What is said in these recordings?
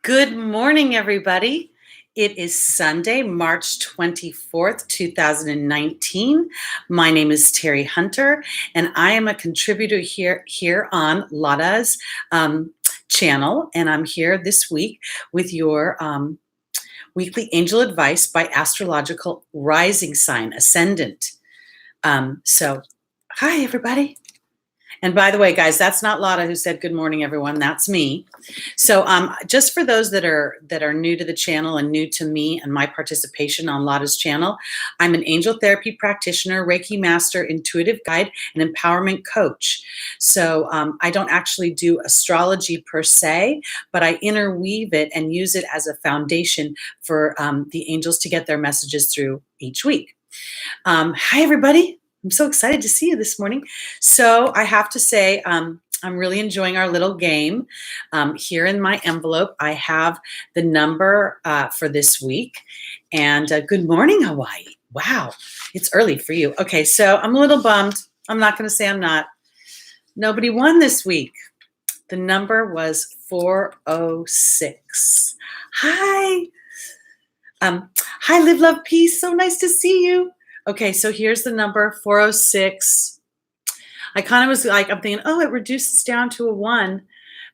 Good morning, everybody. It is Sunday, March 24th, 2019. My name is Teri Hunter, and I am a contributor here on Lada's channel, and I'm here this week with your weekly angel advice by astrological rising sign, Ascendant. Hi, everybody. And by the way, guys, that's not Lada who said good morning, everyone. That's me. So just for those that are new to the channel and new to me and my participation on Lada's channel, I'm an angel therapy practitioner, Reiki master, intuitive guide, and empowerment coach. So I don't actually do astrology per se, but I interweave it and use it as a foundation for the angels to get their messages through each week. Hi, everybody. I'm so excited to see you this morning. So I have to say, I'm really enjoying our little game. Here in my envelope, I have the number for this week. And good morning, Hawaii. Wow, it's early for you. Okay, so I'm a little bummed. I'm not going to say I'm not. Nobody won this week. The number was 406. Hi. Hi, Live, Love, Peace. So nice to see you. Okay, so here's the number, 406. I kind of was like, I'm thinking, oh, it reduces down to a 1.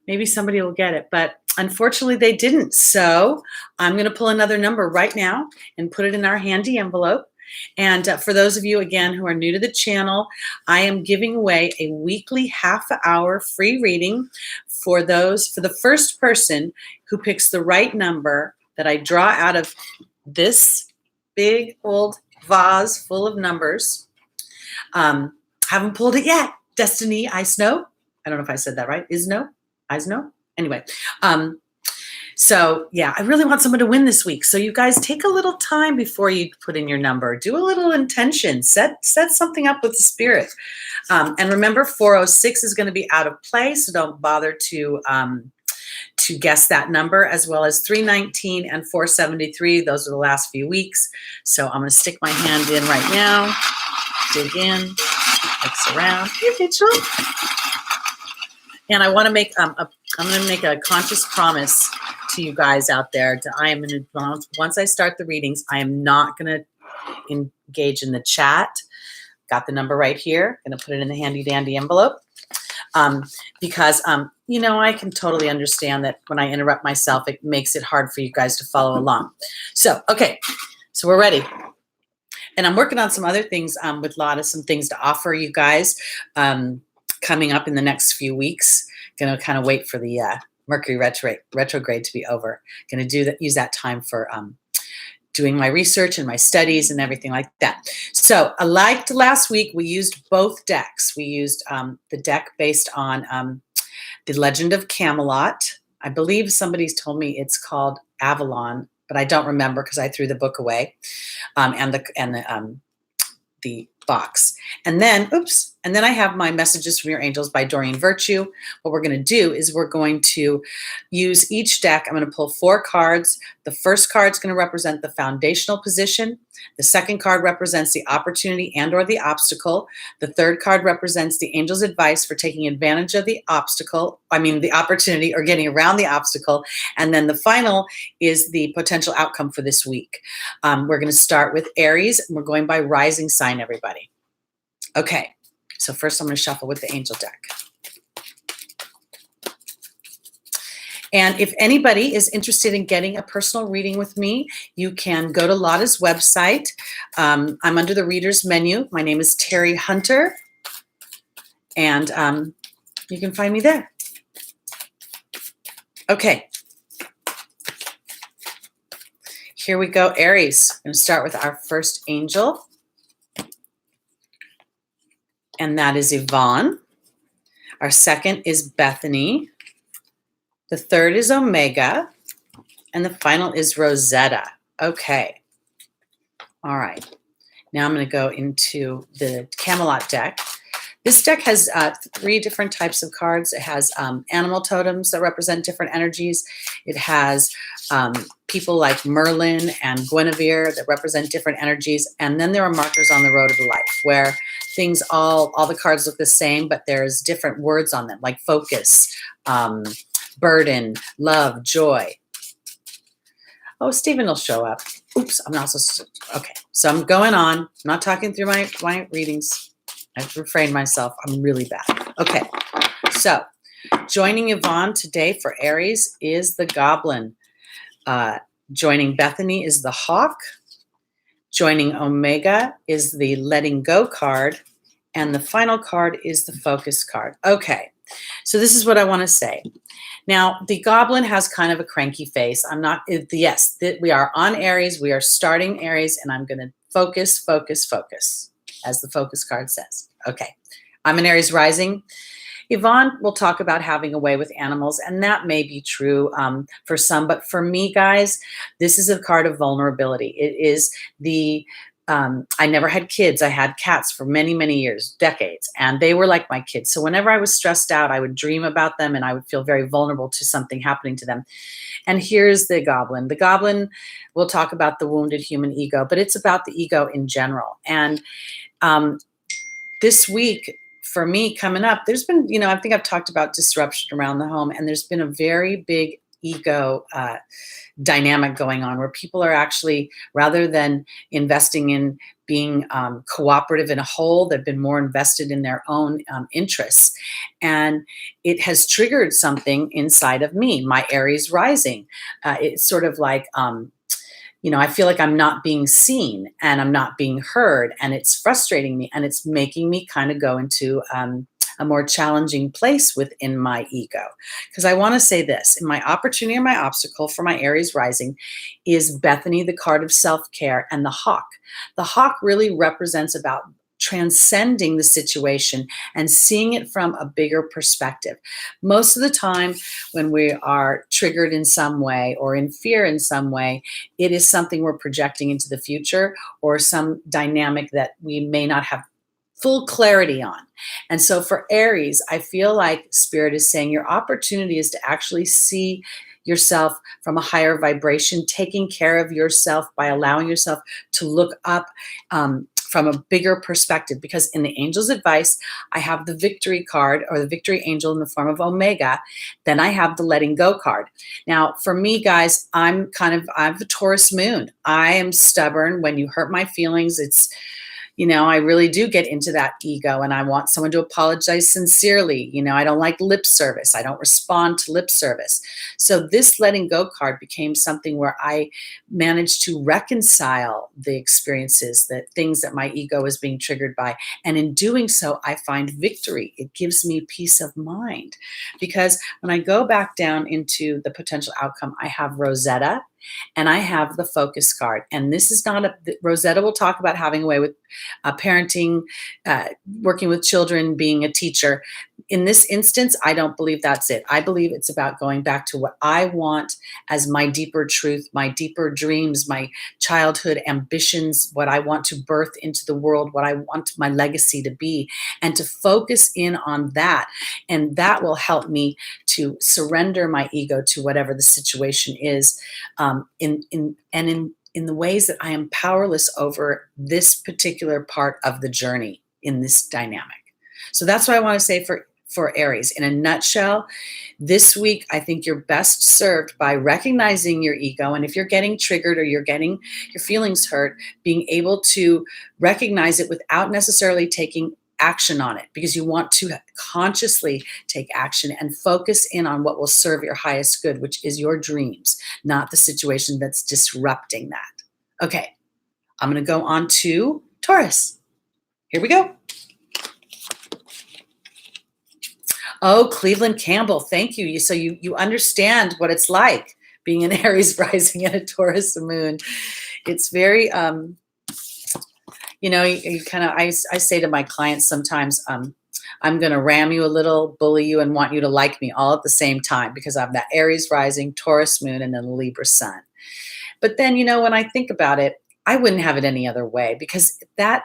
Maybe somebody will get it, but unfortunately they didn't. So I'm going to pull another number right now and put it in our handy envelope. And for those of you, again, who are new to the channel, I am giving away a weekly half-hour free reading for the first person who picks the right number that I draw out of this big old vase full of numbers. Haven't pulled it yet. Destiny, I know. I don't know if I said that right. I know. Anyway, so yeah, I really want someone to win this week. So you guys take a little time before you put in your number. Do a little intention. Set something up with the spirit. And remember, 406 is going to be out of play, so don't bother to guess that number, as well as 319 and 473. Those are the last few weeks. So I'm going to stick my hand in right now, dig in, mix around. Hey, Rachel. And I want to make I'm going to make a conscious promise to you guys out there. Once I start the readings, I am not going to engage in the chat. Got the number right here. Going to put it in the handy dandy envelope. Because I can totally understand that when I interrupt myself, it makes it hard for you guys to follow along. So, okay, so we're ready. And I'm working on some other things with Lada, some things to offer you guys coming up in the next few weeks. Going to kind of wait for the Mercury retrograde to be over. Going to use that time for doing my research and my studies and everything like that. So like last week, we used both decks. We used the deck based on the Legend of Camelot. I believe somebody's told me it's called Avalon, but I don't remember because I threw the book away, and the box. And then I have my Messages from Your Angels by Doreen Virtue. What we're going to do is we're going to use each deck. I'm going to pull 4 cards. The first card is going to represent the foundational position. The second card represents the opportunity and or the obstacle. The third card represents the angel's advice for taking advantage of the opportunity or getting around the obstacle. And then the final is the potential outcome for this week. We're going to start with Aries, and we're going by rising sign, everybody. Okay, so first I'm going to shuffle with the angel deck. And if anybody is interested in getting a personal reading with me, you can go to Lada's website. I'm under the reader's menu. My name is Teri Hunter, and you can find me there. Okay. Here we go, Aries. I'm going to start with our first angel, and that is Yvonne. Our second is Bethany. The third is Omega, and the final is Rosetta. Okay. All right. Now I'm going to go into the Camelot deck. This deck has 3 different types of cards. It has animal totems that represent different energies. It has people like Merlin and Guinevere that represent different energies. And then there are markers on the road of life where things, all the cards look the same, but there's different words on them, like focus, burden, love, joy. Oh, Stephen will show up. Oops, I'm not so, okay. So I'm going on. I'm not talking through my readings. I've refrained myself. I'm really bad. Okay, so joining Yvonne today for Aries is the Goblin. Joining Bethany is the Hawk. Joining Omega is the Letting Go card. And the final card is the Focus card. Okay, so this is what I want to say. Now, the Goblin has kind of a cranky face. I'm not, yes, we are on Aries. We are starting Aries, and I'm going to focus, focus, focus, as the Focus card says. Okay, I'm an Aries rising. Yvonne will talk about having a way with animals, and that may be true for some, but for me, guys, this is a card of vulnerability. It is the I never had kids. I had cats for many, many years, decades, and they were like my kids. So whenever I was stressed out, I would dream about them and I would feel very vulnerable to something happening to them. And here's the Goblin. The Goblin will talk about the wounded human ego, but it's about the ego in general. And this week, for me coming up, there's been, I think I've talked about disruption around the home, and there's been a very big ego dynamic going on where people are actually, rather than investing in being cooperative in a whole, they've been more invested in their own interests. And it has triggered something inside of me, my Aries rising. It's sort of like, I feel like I'm not being seen and I'm not being heard, and it's frustrating me, and it's making me kind of go into a more challenging place within my ego. Because I want to say this, in my opportunity and my obstacle for my Aries rising is Bethany, the card of self-care, and the Hawk. The Hawk really represents about transcending the situation and seeing it from a bigger perspective. Most of the time when we are triggered in some way or in fear in some way, it is something we're projecting into the future or some dynamic that we may not have full clarity on. And so for Aries, I feel like Spirit is saying your opportunity is to actually see yourself from a higher vibration, taking care of yourself by allowing yourself to look up from a bigger perspective. Because in the angel's advice, I have the victory card, or the victory angel in the form of Omega. Then I have the letting go card. Now, for me, guys, I'm a Taurus moon. I am stubborn. When you hurt my feelings, it's, I really do get into that ego, and I want someone to apologize sincerely. I don't like lip service. I don't respond to lip service. So this letting go card became something where I managed to reconcile the experiences, the things that my ego is being triggered by. And in doing so, I find victory. It gives me peace of mind, because when I go back down into the potential outcome, I have Rosetta, and I have the Focus card. And this is not Rosetta will talk about having a way with parenting, working with children, being a teacher. In this instance, I don't believe that's it. I believe it's about going back to what I want as my deeper truth, my deeper dreams, my childhood ambitions, what I want to birth into the world, what I want my legacy to be, and to focus in on that. And that will help me to surrender my ego to whatever the situation is, in the ways that I am powerless over this particular part of the journey in this dynamic. So that's what I want to say for Aries. In a nutshell, this week, I think you're best served by recognizing your ego. And if you're getting triggered or you're getting your feelings hurt, being able to recognize it without necessarily taking action on it, because you want to consciously take action and focus in on what will serve your highest good, which is your dreams, not the situation that's disrupting that. Okay, I'm going to go on to Taurus. Here we go. Oh, Cleveland Campbell, thank you. So you understand what it's like being an Aries rising and a Taurus moon. It's very you kind of, I say to my clients sometimes, I'm going to ram you a little, bully you, and want you to like me all at the same time, because I'm that Aries rising, Taurus moon, and then Libra sun. But then, when I think about it, I wouldn't have it any other way, because that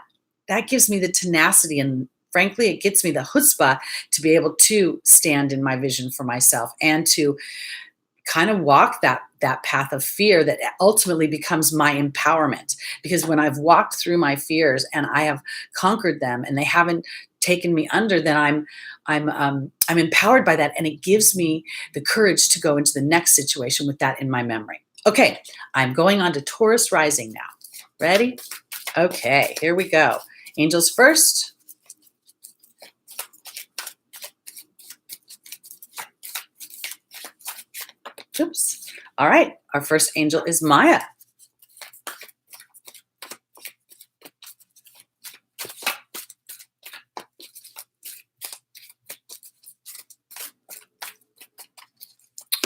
gives me the tenacity, and frankly, it gets me the chutzpah to be able to stand in my vision for myself and to kind of walk that path of fear that ultimately becomes my empowerment. Because when I've walked through my fears and I have conquered them and they haven't taken me under, then I'm empowered by that, and it gives me the courage to go into the next situation with that in my memory. Okay, I'm going on to Taurus rising now. Ready? Okay, here we go. Angels first. Oops. All right, our first angel is Maya.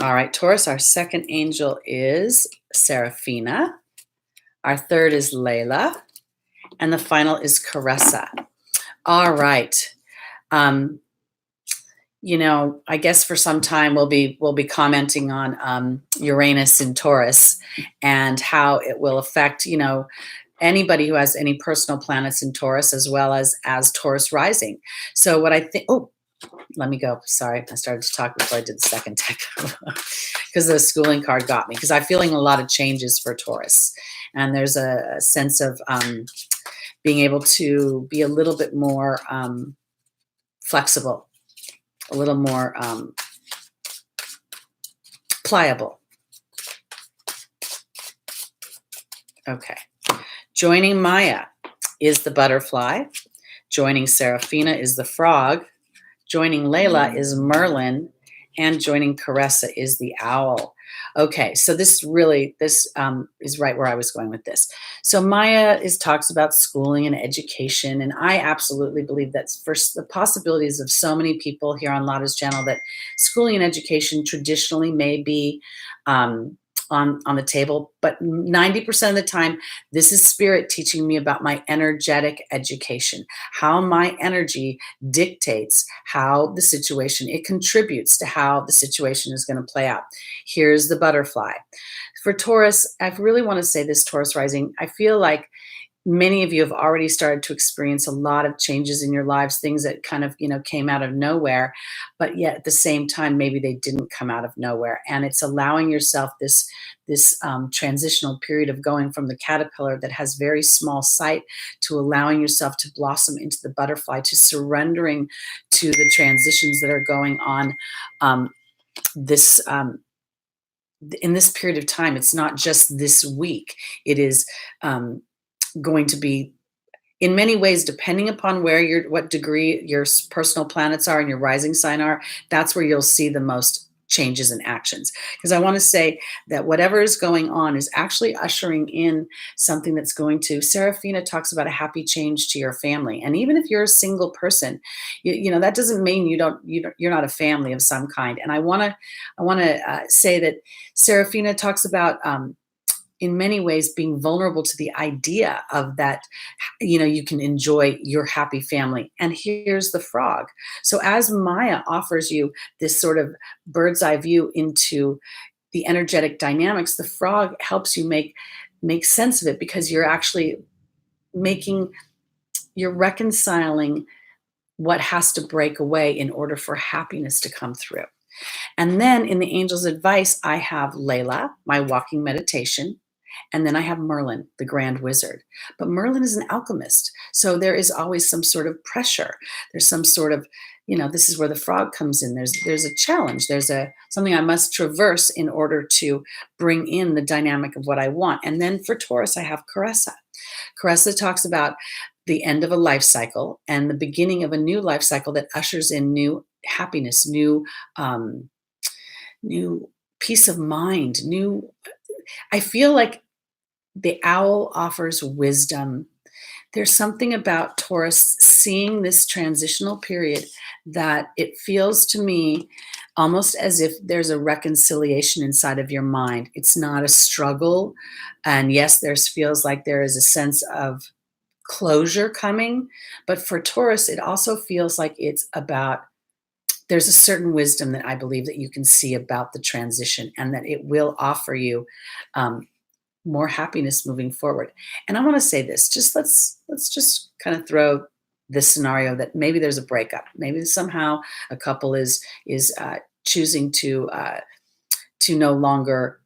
All right, Taurus, our second angel is Seraphina. Our third is Layla. And the final is Caressa. All right. You know, I guess for some time we'll be commenting on Uranus in Taurus and how it will affect, you know, anybody who has any personal planets in Taurus as well as Taurus rising. So what I think, oh, let me go. Sorry, I started to talk before I did the second deck because the schooling card got me, because I'm feeling a lot of changes for Taurus. And there's a sense of being able to be a little bit more flexible, a little more pliable. Okay. Joining Maya is the butterfly. Joining Seraphina is the frog. Joining Layla is Merlin. And joining Caressa is the owl. Okay, so this is right where I was going with this. So Maya talks about schooling and education, and I absolutely believe that's for the possibilities of so many people here on Lotta's channel that schooling and education traditionally may be on the table, but 90% of the time, this is spirit teaching me about my energetic education, how my energy dictates how the situation, it contributes to how the situation is going to play out. Here's the butterfly. For Taurus, I really want to say this, Taurus rising, I feel like many of you have already started to experience a lot of changes in your lives, things that kind of, you know, came out of nowhere, but yet at the same time, maybe they didn't come out of nowhere. And it's allowing yourself this transitional period of going from the caterpillar that has very small sight to allowing yourself to blossom into the butterfly, to surrendering to the transitions that are going on in this period of time. It's not just this week. It is going to be, in many ways, depending upon what degree your personal planets are and your rising sign are, that's where you'll see the most changes and actions. Because I want to say that whatever is going on is actually ushering in something that's going to, Seraphina talks about a happy change to your family. And even if you're a single person, you know, that doesn't mean you're not a family of some kind. And I want to say that Seraphina talks about in many ways being vulnerable to the idea of that, you know, you can enjoy your happy family. And here's the frog. So as Maya offers you this sort of bird's eye view into the energetic dynamics, the frog helps you make sense of it, because you're actually you're reconciling what has to break away in order for happiness to come through. And then in the angel's advice, I have Layla, my walking meditation. And then I have Merlin, the grand wizard. But Merlin is an alchemist. So there is always some sort of pressure. There's some sort of, you know, this is where the frog comes in. There's a challenge. There's something I must traverse in order to bring in the dynamic of what I want. And then for Taurus, I have Caressa. Caressa talks about the end of a life cycle and the beginning of a new life cycle that ushers in new happiness, new peace of mind, I feel like the owl offers wisdom. There's something about Taurus seeing this transitional period that it feels to me almost as if there's a reconciliation inside of your mind. It's not a struggle. And yes, there feels like there is a sense of closure coming. But for Taurus, it also feels like it's about, there's a certain wisdom that I believe that you can see about the transition, and that it will offer you more happiness moving forward. And I want to say this, let's just kind of throw this scenario that maybe there's a breakup. Maybe somehow a couple is choosing to no longer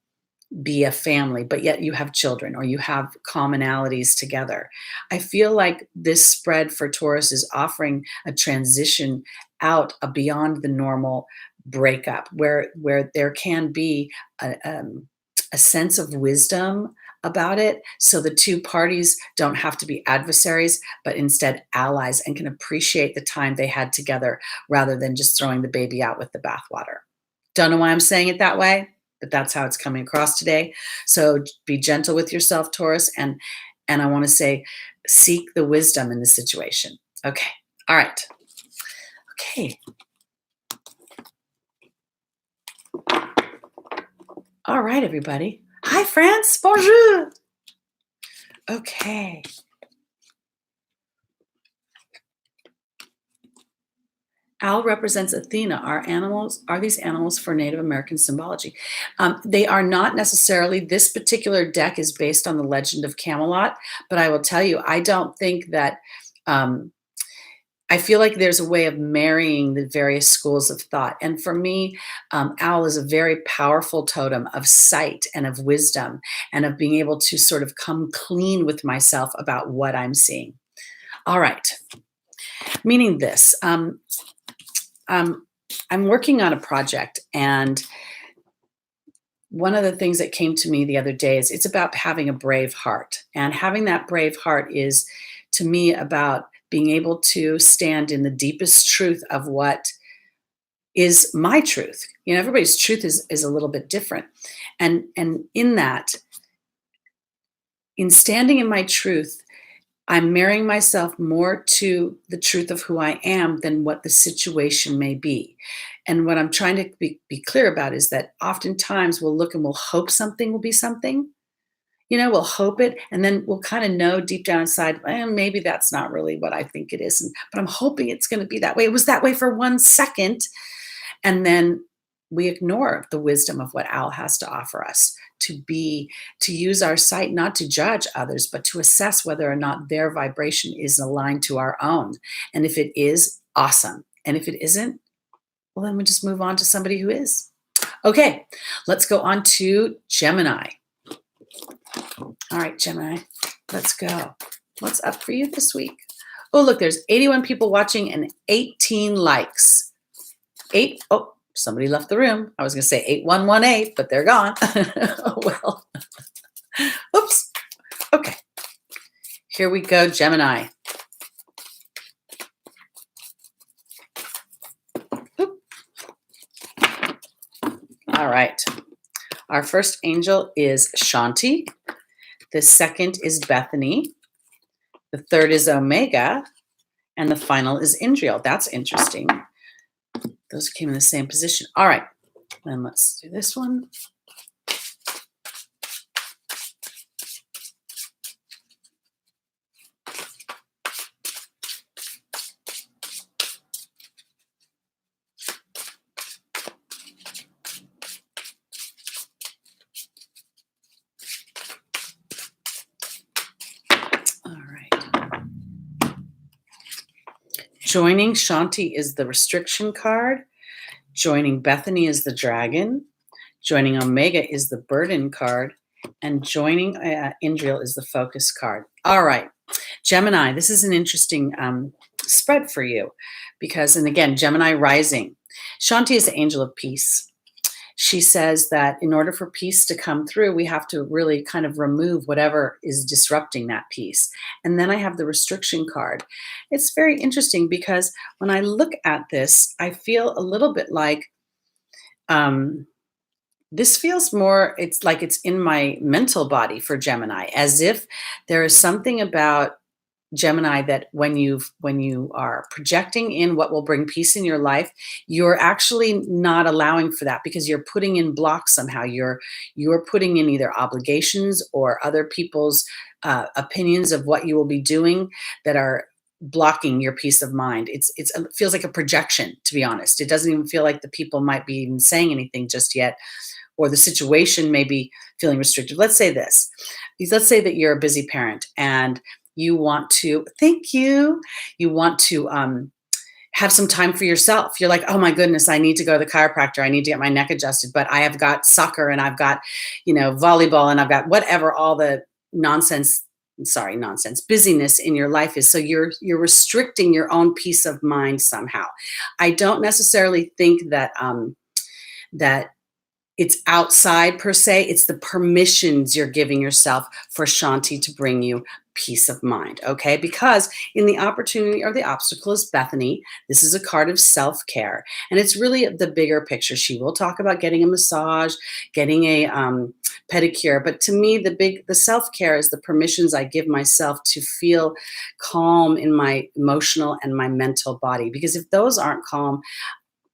be a family, but yet you have children or you have commonalities together. I feel like this spread for Taurus is offering a transition out beyond the normal breakup, where there can be a sense of wisdom about it, so the two parties don't have to be adversaries, but instead allies, and can appreciate the time they had together rather than just throwing the baby out with the bathwater. Don't know why I'm saying it that way, but that's how it's coming across today. So be gentle with yourself, Taurus, and I want to say seek the wisdom in the situation. Okay. All right. Okay. All right, everybody. Hi, France. Bonjour. Okay. Owl represents Athena. Are these animals for Native American symbology? They are not necessarily. This particular deck is based on the Legend of Camelot, but I will tell you, I don't think that. I feel like there's a way of marrying the various schools of thought. And for me, owl is a very powerful totem of sight and of wisdom and of being able to sort of come clean with myself about what I'm seeing. All right. Meaning this, I'm working on a project, and one of the things that came to me the other day is it's about having a brave heart. And having that brave heart is, to me, about being able to stand in the deepest truth of what is my truth. You know, everybody's truth is a little bit different. And in that, in standing in my truth, I'm marrying myself more to the truth of who I am than what the situation may be. And what I'm trying to be clear about is that oftentimes we'll look and we'll hope something will be something. You know, we'll hope it, and then we'll kind of know deep down inside, maybe that's not really what I think it is. But I'm hoping it's going to be that way. It was that way for 1 second. And then we ignore the wisdom of what owl has to offer us, to use our sight, not to judge others, but to assess whether or not their vibration is aligned to our own. And if it is, awesome. And if it isn't, well, then we just move on to somebody who is. Okay, let's go on to Gemini. All right, Gemini, let's go. What's up for you this week? Oh, look, there's 81 people watching and 18 likes. Oh, somebody left the room. I was going to say 8118, but they're gone. Oh, well. Oops. Okay. Here we go, Gemini. Oop. All right. Our first angel is Shanti. The second is Bethany. The third is Omega. And the final is Indriel. That's interesting. Those came in the same position. All right. Then let's do this one. Joining Shanti is the restriction card. Joining Bethany is the dragon. Joining Omega is the burden card. And joining Indriel is the focus card. All right. Gemini, this is an interesting spread for you because, and again, Gemini rising. Shanti is the angel of peace. She says that in order for peace to come through, we have to really kind of remove whatever is disrupting that peace. And then I have the restriction card. It's very interesting because when I look at this, I feel a little bit like this feels more, it's like it's in my mental body for Gemini, as if there is something about Gemini that when you are projecting in what will bring peace in your life, you're actually not allowing for that because you're putting in blocks somehow. You're putting in either obligations or other people's opinions of what you will be doing that are blocking your peace of mind. It feels like a projection, to be honest. It doesn't even feel like the people might be even saying anything just yet, or the situation may be feeling restricted. Let's say this. Let's say that you're a busy parent and you want to, you want to have some time for yourself. You're like, oh my goodness, I need to go to the chiropractor. I need to get my neck adjusted, but I have got soccer and I've got, volleyball and I've got whatever, all the busyness in your life is. So you're restricting your own peace of mind somehow. I don't necessarily think that, that it's outside per se. It's the permissions you're giving yourself for Shanti to bring you peace of mind, okay? Because in the opportunity or the obstacle is Bethany. This is a card of self-care, and it's really the bigger picture. She will talk about getting a massage, getting a pedicure, but to me, the self-care is the permissions I give myself to feel calm in my emotional and my mental body. Because if those aren't calm,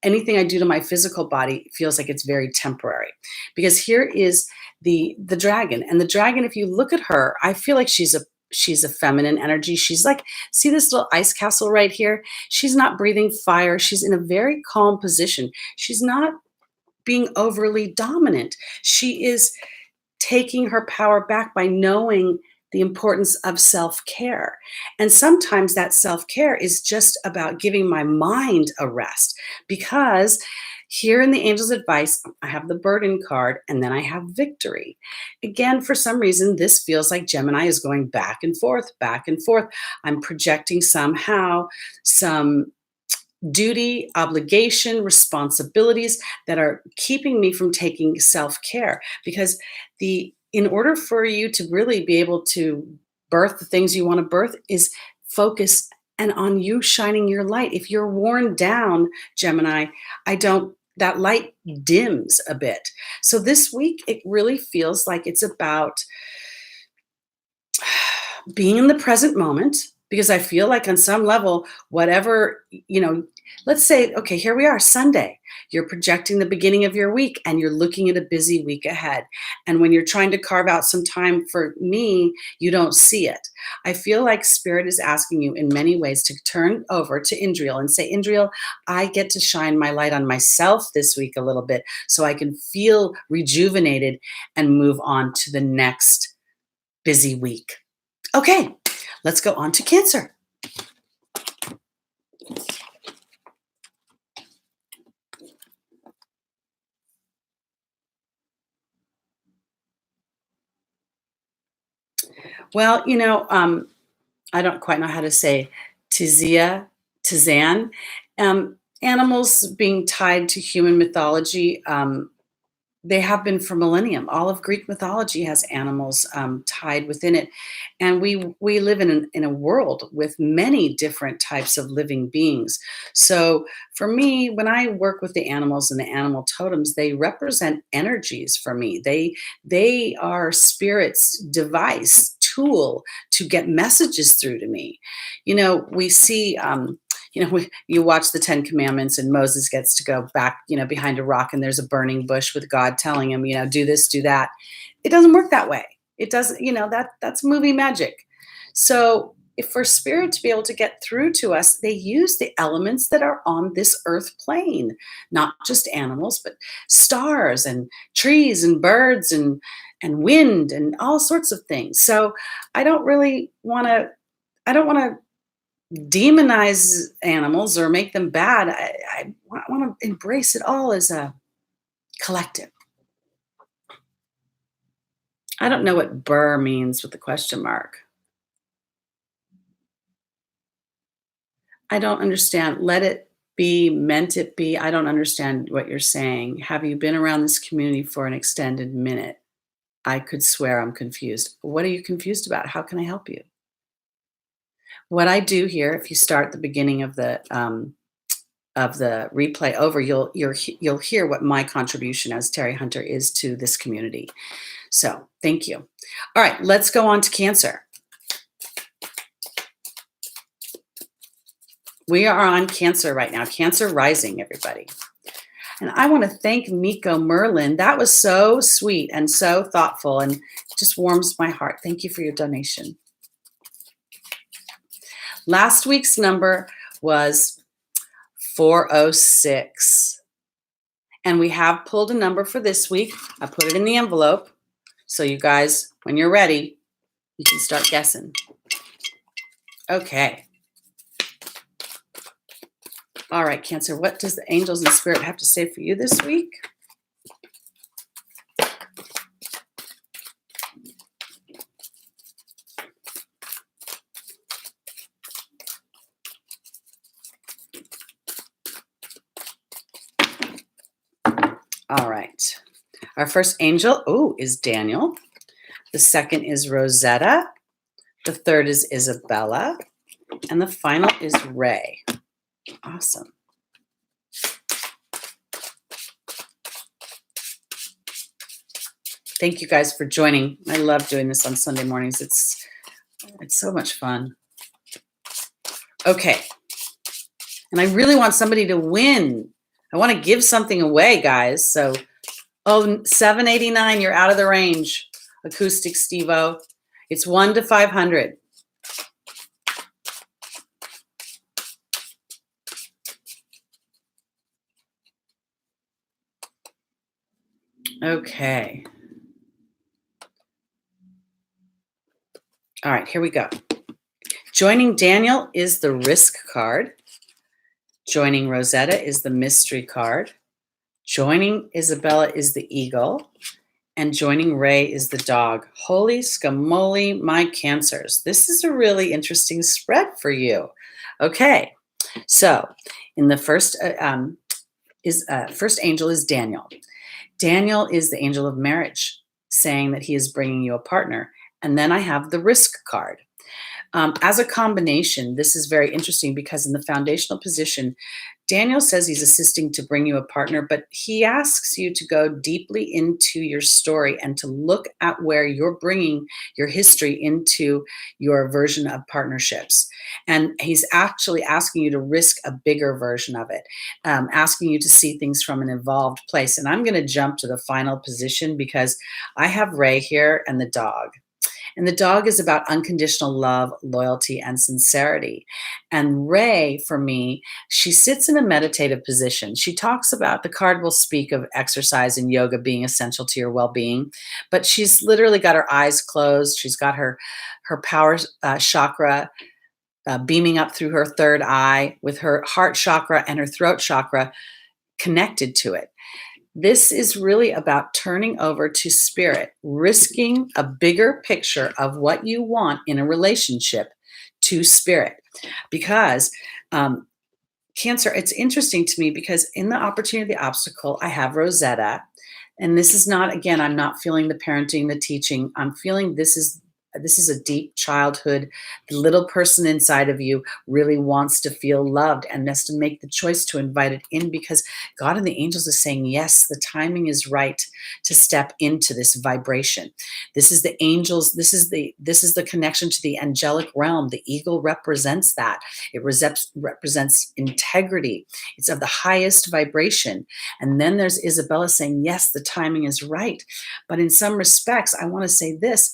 anything I do to my physical body feels like it's very temporary. Because here is the dragon, and the dragon, if you look at her, I feel like she's a feminine energy. She's like, see this little ice castle right here? She's not breathing fire. She's in a very calm position. She's not being overly dominant. She is taking her power back by knowing the importance of self-care. And sometimes that self-care is just about giving my mind a rest, because here in the Angel's Advice, I have the burden card and then I have victory. Again, for some reason, this feels like Gemini is going back and forth, back and forth. I'm projecting somehow some duty, obligation, responsibilities that are keeping me from taking self-care. Because in order for you to really be able to birth the things you want to birth is focus and on you shining your light. If you're worn down, Gemini, that light dims a bit. So this week, it really feels like it's about being in the present moment, because I feel like on some level, whatever, let's say, okay, here we are, Sunday. You're projecting the beginning of your week and you're looking at a busy week ahead. And when you're trying to carve out some time for me, you don't see it. I feel like Spirit is asking you in many ways to turn over to Indriel and say, Indriel, I get to shine my light on myself this week a little bit so I can feel rejuvenated and move on to the next busy week. Okay, let's go on to Cancer. Well, I don't quite know how to say Tizan. Animals being tied to human mythology, they have been for millennium. All of Greek mythology has animals tied within it, and we live in a world with many different types of living beings. So for me, when I work with the animals and the animal totems, they represent energies for me. They are Spirit's device, tool to get messages through to me. We see. You watch the 10 Commandments and Moses gets to go back, behind a rock, and there's a burning bush with God telling him, do this, do that. It doesn't work that way. It doesn't, that's movie magic. So if for Spirit to be able to get through to us, they use the elements that are on this earth plane, not just animals, but stars and trees and birds and wind and all sorts of things. So I don't want to demonize animals or make them bad. I want to embrace it all as a collective. I don't know what burr means with the question mark. I don't understand. Let it be, meant it be. I don't understand what you're saying. Have you been around this community for an extended minute? I could swear I'm confused. What are you confused about? How can I help you? What I do here, if you start the beginning of the replay over, you'll hear what my contribution as Teri Hunter is to this community. So thank you. All right, let's go on to Cancer. We are on Cancer right now. Cancer rising, everybody. And I want to thank Miko Merlin. That was so sweet and so thoughtful and just warms my heart. Thank you for your donation. Last week's number was 406. And we have pulled a number for this week. I put it in the envelope. So you guys, when you're ready, you can start guessing. Okay. All right, Cancer, what does the angels and Spirit have to say for you this week? All right. Our first angel, is Daniel. The second is Rosetta. The third is Isabella. And the final is Ray. Awesome. Thank you guys for joining. I love doing this on Sunday mornings. It's so much fun. Okay. And I really want somebody to win. I want to give something away, guys. So, $789, you're out of the range. Acoustic Steve-O. It's 1 to 500. Okay. All right, here we go. Joining Daniel is the Risk card. Joining Rosetta is the Mystery card. Joining Isabella is the Eagle. And joining Ray is the Dog. Holy scamoli, my Cancers. This is a really interesting spread for you. Okay, so in the first angel is Daniel. Daniel is the angel of marriage, saying that he is bringing you a partner. And then I have the Risk card. As a combination, this is very interesting because in the foundational position, Daniel says he's assisting to bring you a partner, but he asks you to go deeply into your story and to look at where you're bringing your history into your version of partnerships. And he's actually asking you to risk a bigger version of it, asking you to see things from an evolved place. And I'm going to jump to the final position because I have Ray here and the Dog. And the Dog is about unconditional love, loyalty, and sincerity. And Ray, for me, she sits in a meditative position. She talks about, the card will speak of exercise and yoga being essential to your well-being, but she's literally got her eyes closed. She's got her power chakra beaming up through her third eye with her heart chakra and her throat chakra connected to it. This is really about turning over to spirit, risking a bigger picture of what you want in a relationship to spirit. Because Cancer, it's interesting to me because in the opportunity, the obstacle, I have Rosetta. And this is not, again, I'm not feeling the parenting, the teaching. I'm feeling this is a deep childhood. The little person inside of you really wants to feel loved and has to make the choice to invite it in because God and the angels are saying, yes, the timing is right to step into this vibration. This is the angels. This is the connection to the angelic realm. The eagle represents that. It represents integrity. It's of the highest vibration. And then there's Isabella saying, yes, the timing is right. But in some respects, I want to say this,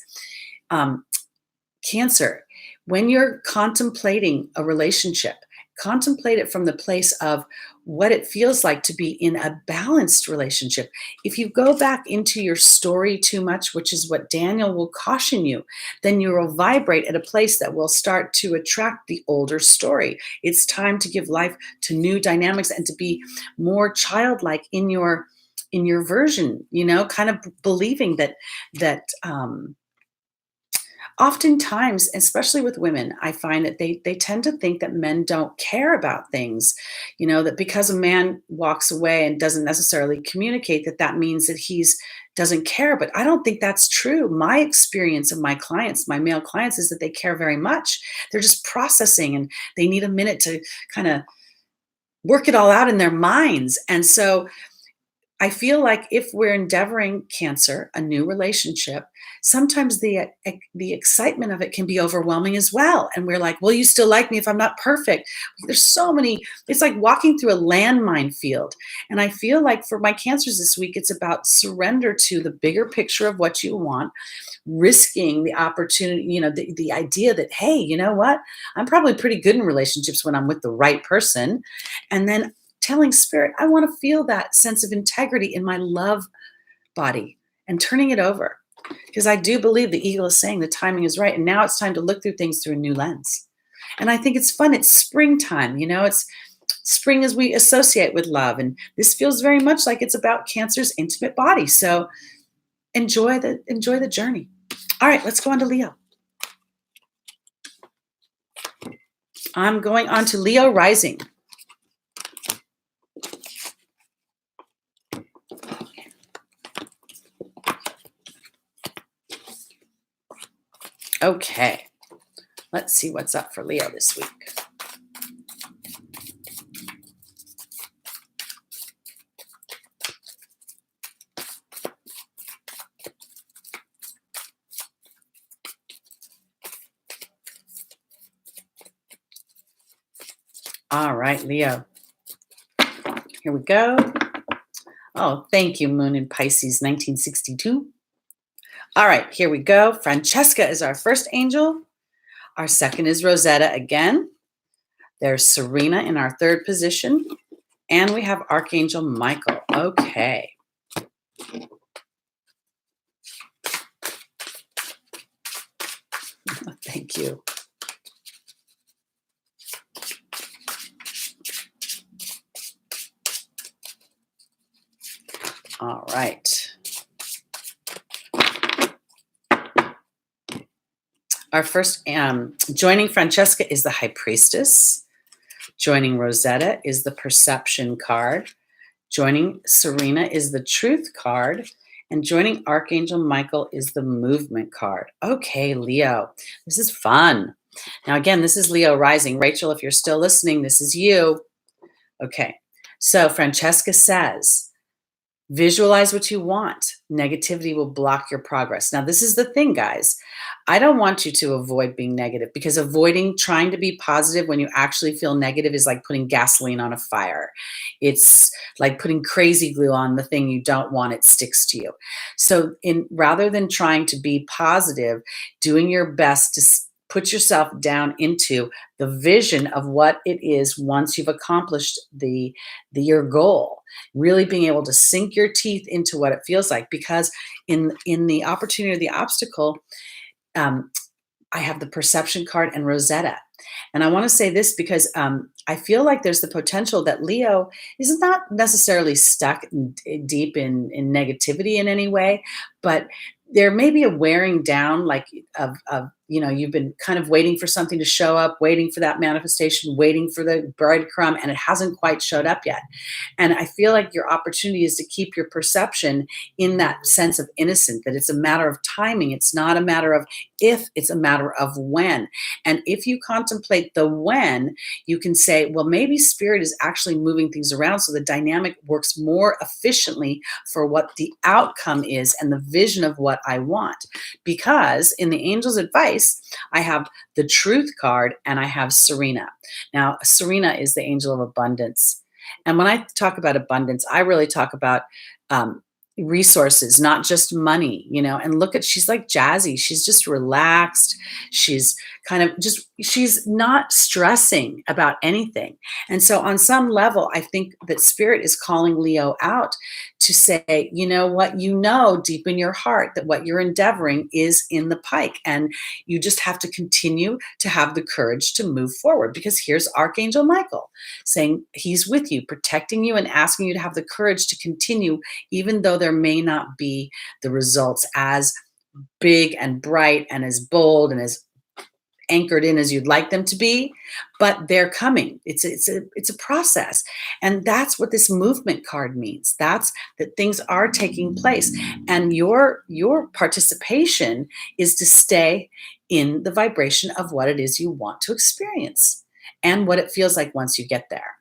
Cancer, when you're contemplating a relationship, contemplate it from the place of what it feels like to be in a balanced relationship. If you go back into your story too much, which is what Daniel will caution you, then you will vibrate at a place that will start to attract the older story. It's time to give life to new dynamics and to be more childlike in your version, kind of believing that oftentimes, especially with women, I find that they tend to think that men don't care about things, that because a man walks away and doesn't necessarily communicate, that means that he's doesn't care. But I don't think that's true. My experience of my clients, my male clients, is that they care very much. They're just processing and they need a minute to kind of work it all out in their minds. And so I feel like if we're endeavoring, Cancer, a new relationship, sometimes the excitement of it can be overwhelming as well. And we're like, well, you still like me if I'm not perfect. There's so many, it's like walking through a landmine field. And I feel like for my Cancers this week, it's about surrender to the bigger picture of what you want, risking the opportunity, the idea that, hey, you know what? I'm probably pretty good in relationships when I'm with the right person. And then telling spirit, I want to feel that sense of integrity in my love body and turning it over. Because I do believe the eagle is saying the timing is right. And now it's time to look through things through a new lens. And I think it's fun. It's springtime. It's spring as we associate with love. And this feels very much like it's about Cancer's intimate body. So enjoy the journey. All right, let's go on to Leo. I'm going on to Leo rising. Okay. Let's see what's up for Leo this week. All right, Leo. Here we go. Oh, thank you, Moon in Pisces, 1962. All right, here we go. Francesca is our first angel. Our second is Rosetta again. There's Serena in our third position. And we have Archangel Michael. Okay. Thank you. All right. Our first, joining Francesca is the High Priestess. Joining Rosetta is the Perception card. Joining Serena is the Truth card. And joining Archangel Michael is the Movement card. Okay, Leo, this is fun. Now, again, this is Leo rising. Rachel, if you're still listening, this is you. Okay, so Francesca says, visualize what you want. Negativity will block your progress. Now, this is the thing, guys. I don't want you to avoid being negative, because avoiding trying to be positive when you actually feel negative is like putting gasoline on a fire. It's like putting crazy glue on the thing you don't want, it sticks to you. So rather than trying to be positive, doing your best to put yourself down into the vision of what it is once you've accomplished your goal, really being able to sink your teeth into what it feels like. Because in the opportunity or the obstacle, I have the Perception card and Rosetta. And I want to say this because I feel like there's the potential that Leo is not necessarily stuck deep in negativity in any way, but there may be a wearing down, like of you've been kind of waiting for something to show up, waiting for that manifestation, waiting for the breadcrumb, and it hasn't quite showed up yet. And I feel like your opportunity is to keep your perception in that sense of innocent, that it's a matter of timing. It's not a matter of if, it's a matter of when. And if you contemplate the when, you can say, well, maybe Spirit is actually moving things around so the dynamic works more efficiently for what the outcome is and the vision of what I want. Because in the Angel's Advice, I have the Truth card and I have Serena. Now, Serena is the angel of abundance. And when I talk about abundance, I really talk about resources, not just money, and look at, she's like jazzy. She's just relaxed. She's kind of she's not stressing about anything. And so on some level, I think that Spirit is calling Leo out to say, you know what, deep in your heart that what you're endeavoring is in the pike. And you just have to continue to have the courage to move forward, because here's Archangel Michael saying he's with you, protecting you and asking you to have the courage to continue, even though there may not be the results as big and bright and as bold and as anchored in as you'd like them to be, but they're coming. It's a process. And that's what this Movement card means. That's that things are taking place. And your participation is to stay in the vibration of what it is you want to experience and what it feels like once you get there.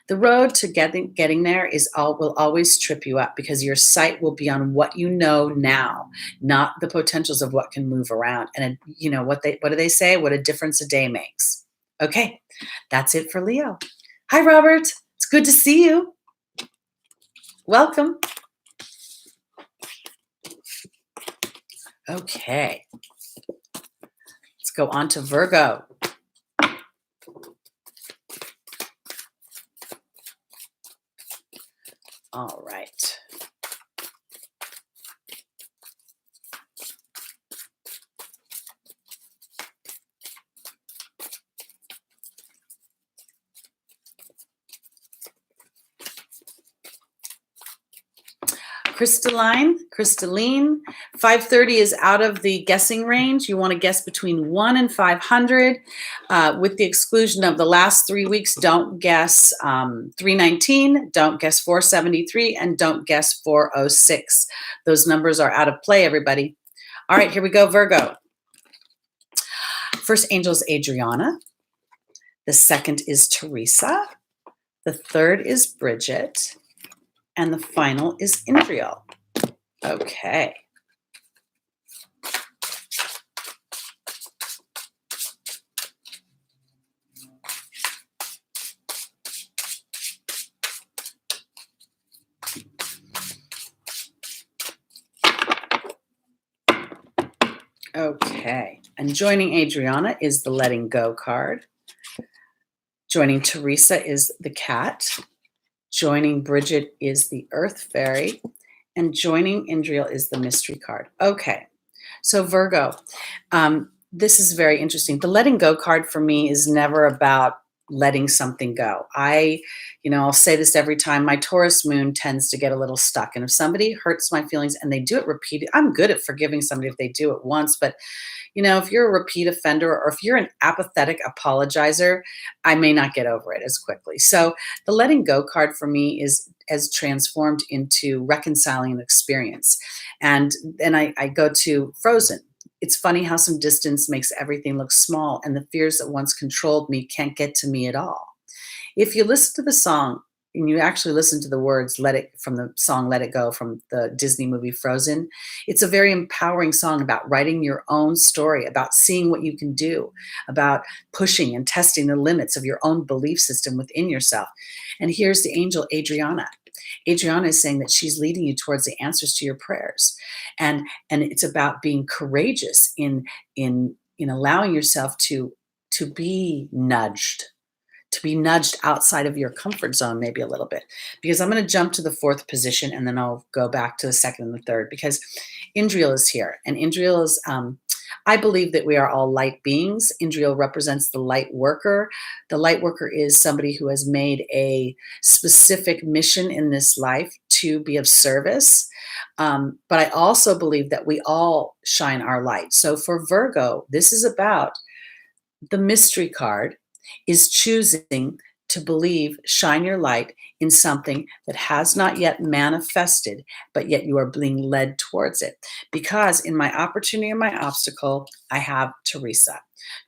The road to getting there will always trip you up, because your sight will be on what you know now, not the potentials of what can move around. And what do they say? What a difference a day makes. Okay, that's it for Leo. Hi, Robert. It's good to see you. Welcome. Okay, let's go on to Virgo. All right. Crystalline, 530 is out of the guessing range. You want to guess between 1 and 500. With the exclusion of the last 3 weeks, don't guess 319, don't guess 473, and don't guess 406. Those numbers are out of play, everybody. All right, here we go, Virgo. first angel is Adriana. The second is Teresa. The third is Bridget. And the final is Indriel. Okay. Okay. And joining Adriana is the Letting Go card. Joining Teresa is the Cat. Joining Bridget is the Earth Fairy. And joining Indriel is the Mystery card. Okay. So Virgo, this is very interesting. The Letting Go card for me is never about letting something go. I'll say this every time. My Taurus moon tends to get a little stuck. And if somebody hurts my feelings and they do it repeatedly, I'm good at forgiving somebody if they do it once. But, if you're a repeat offender or if you're an apathetic apologizer, I may not get over it as quickly. So the Letting Go card for me has transformed into reconciling an experience. And then I go to Frozen. It's funny how some distance makes everything look small, and the fears that once controlled me can't get to me at all. If you listen to the song and you actually listen to the words from the song Let It Go from the Disney movie Frozen, it's a very empowering song about writing your own story, about seeing what you can do, about pushing and testing the limits of your own belief system within yourself. And here's the angel Adriana. Adriana is saying that she's leading you towards the answers to your prayers. And it's about being courageous in allowing yourself to be nudged outside of your comfort zone, maybe a little bit. Because I'm going to jump to the fourth position and then I'll go back to the second and the third, because Indriel is here. And Indriel is, I believe that we are all light beings. Indriel represents the light worker. The light worker is somebody who has made a specific mission in this life to be of service. But I also believe that we all shine our light. So for Virgo, this is about the mystery card is choosing to believe, shine your light in something that has not yet manifested, but yet you are being led towards it. Because in my opportunity and my obstacle, I have Teresa.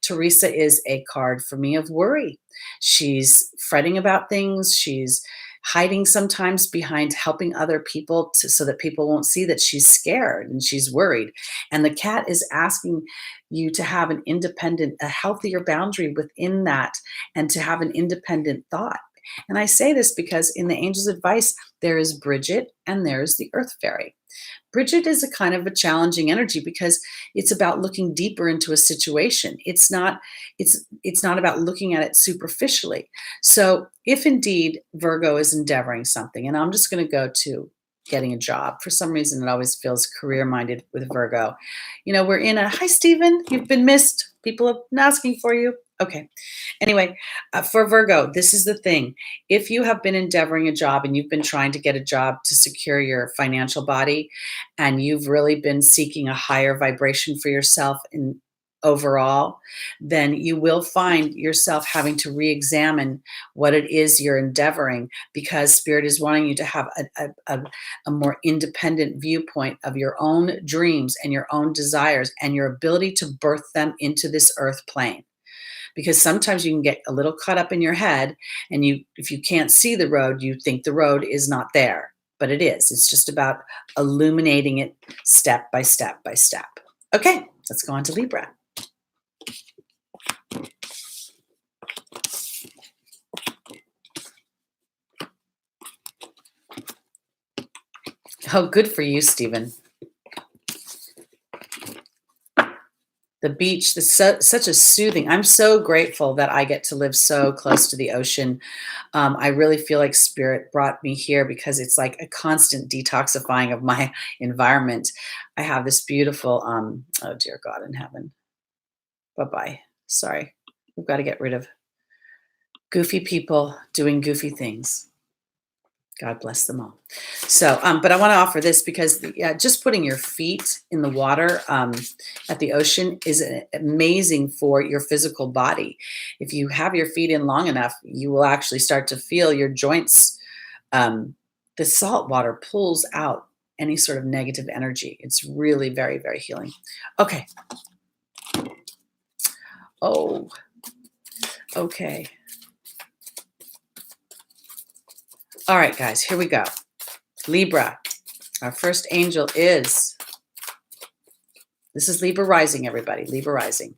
Teresa is a card for me of worry. She's fretting about things. She's hiding sometimes behind helping other people so that people won't see that she's scared and she's worried. And the Cat is asking you to have a healthier boundary within that, and to have an independent thought. And I say this because in the Angel's Advice, there is Bridget and there's the Earth Fairy. Bridget is a kind of a challenging energy because it's about looking deeper into a situation. It's not about looking at it superficially. So if indeed Virgo is endeavoring something, and I'm just going to go to getting a job. For some reason, it always feels career-minded with Virgo. We're in hi, Stephen, you've been missed. People have been asking for you. Okay. Anyway, for Virgo, this is the thing. If you have been endeavoring a job and you've been trying to get a job to secure your financial body, and you've really been seeking a higher vibration for yourself in overall, then you will find yourself having to re-examine what it is you're endeavoring, because Spirit is wanting you to have a more independent viewpoint of your own dreams and your own desires and your ability to birth them into this earth plane. Because sometimes you can get a little caught up in your head, and if you can't see the road, you think the road is not there, but it is. It's just about illuminating it step by step by step. Okay, let's go on to Libra. Oh, good for you, Stephen. The beach is such a soothing. I'm so grateful that I get to live so close to the ocean. I really feel like Spirit brought me here because it's like a constant detoxifying of my environment. I have this beautiful, oh dear God in heaven. Bye-bye. Sorry. We've got to get rid of goofy people doing goofy things. God bless them all. So, but I want to offer this because just putting your feet in the water at the ocean is amazing for your physical body. If you have your feet in long enough, you will actually start to feel your joints. The salt water pulls out any sort of negative energy. It's really very, very healing. Okay. Oh, okay. All right, guys, here we go. Libra. Our first angel is, this is Libra rising, everybody. Libra rising.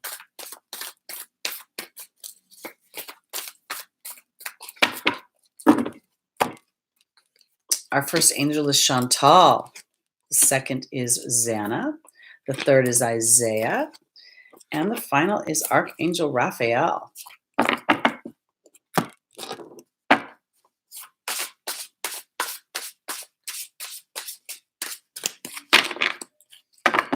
Our first angel is Chantal. The second is Xana. The third is Isaiah. And the final is Archangel Raphael.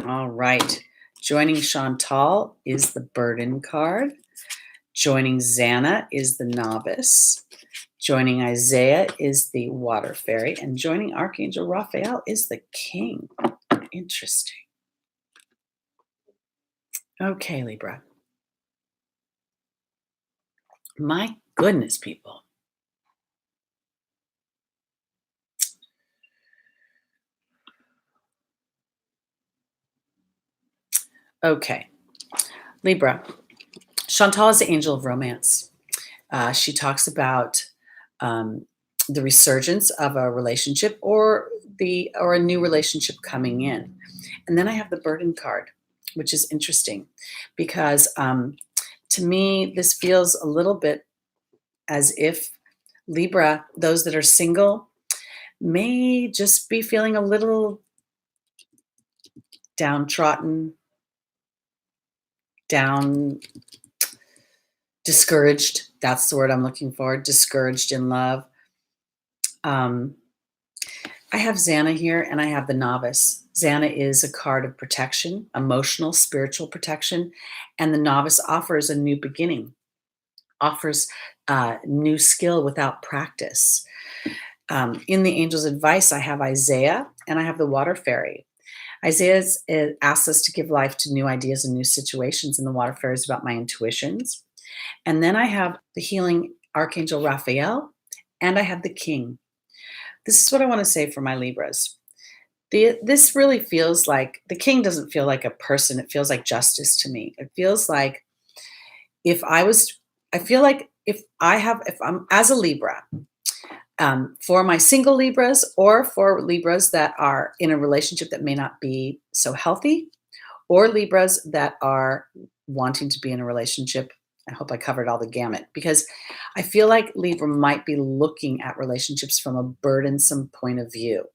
All right. Joining Chantal is the Burden card. Joining Xana is the Novice. Joining Isaiah is the Water Fairy. And joining Archangel Raphael is the King. Interesting. Okay, Libra. My goodness, people. Okay. Libra. Chantal is the angel of romance. She talks about the resurgence of a relationship or a new relationship coming in. And then I have the Burden card, which is interesting because to me, this feels a little bit as if Libra, those that are single, may just be feeling a little downtrodden, discouraged. That's the word I'm looking for. Discouraged in love. I have Xana here and I have the Novice. Xana is a card of protection, emotional, spiritual protection, and the Novice offers a new beginning, offers new skill without practice. In the Angel's Advice, I have Isaiah and I have the Water Fairy. Isaiah asks us to give life to new ideas and new situations, and the Water Fairy is about my intuitions. And then I have the healing Archangel Raphael, and I have the King. This is what I want to say for my Libras. This really feels like, the King doesn't feel like a person. It feels like justice to me. It feels like if I'm as a Libra, for my single Libras or for Libras that are in a relationship that may not be so healthy, or Libras that are wanting to be in a relationship. I hope I covered all the gamut, because I feel like Libra might be looking at relationships from a burdensome point of view,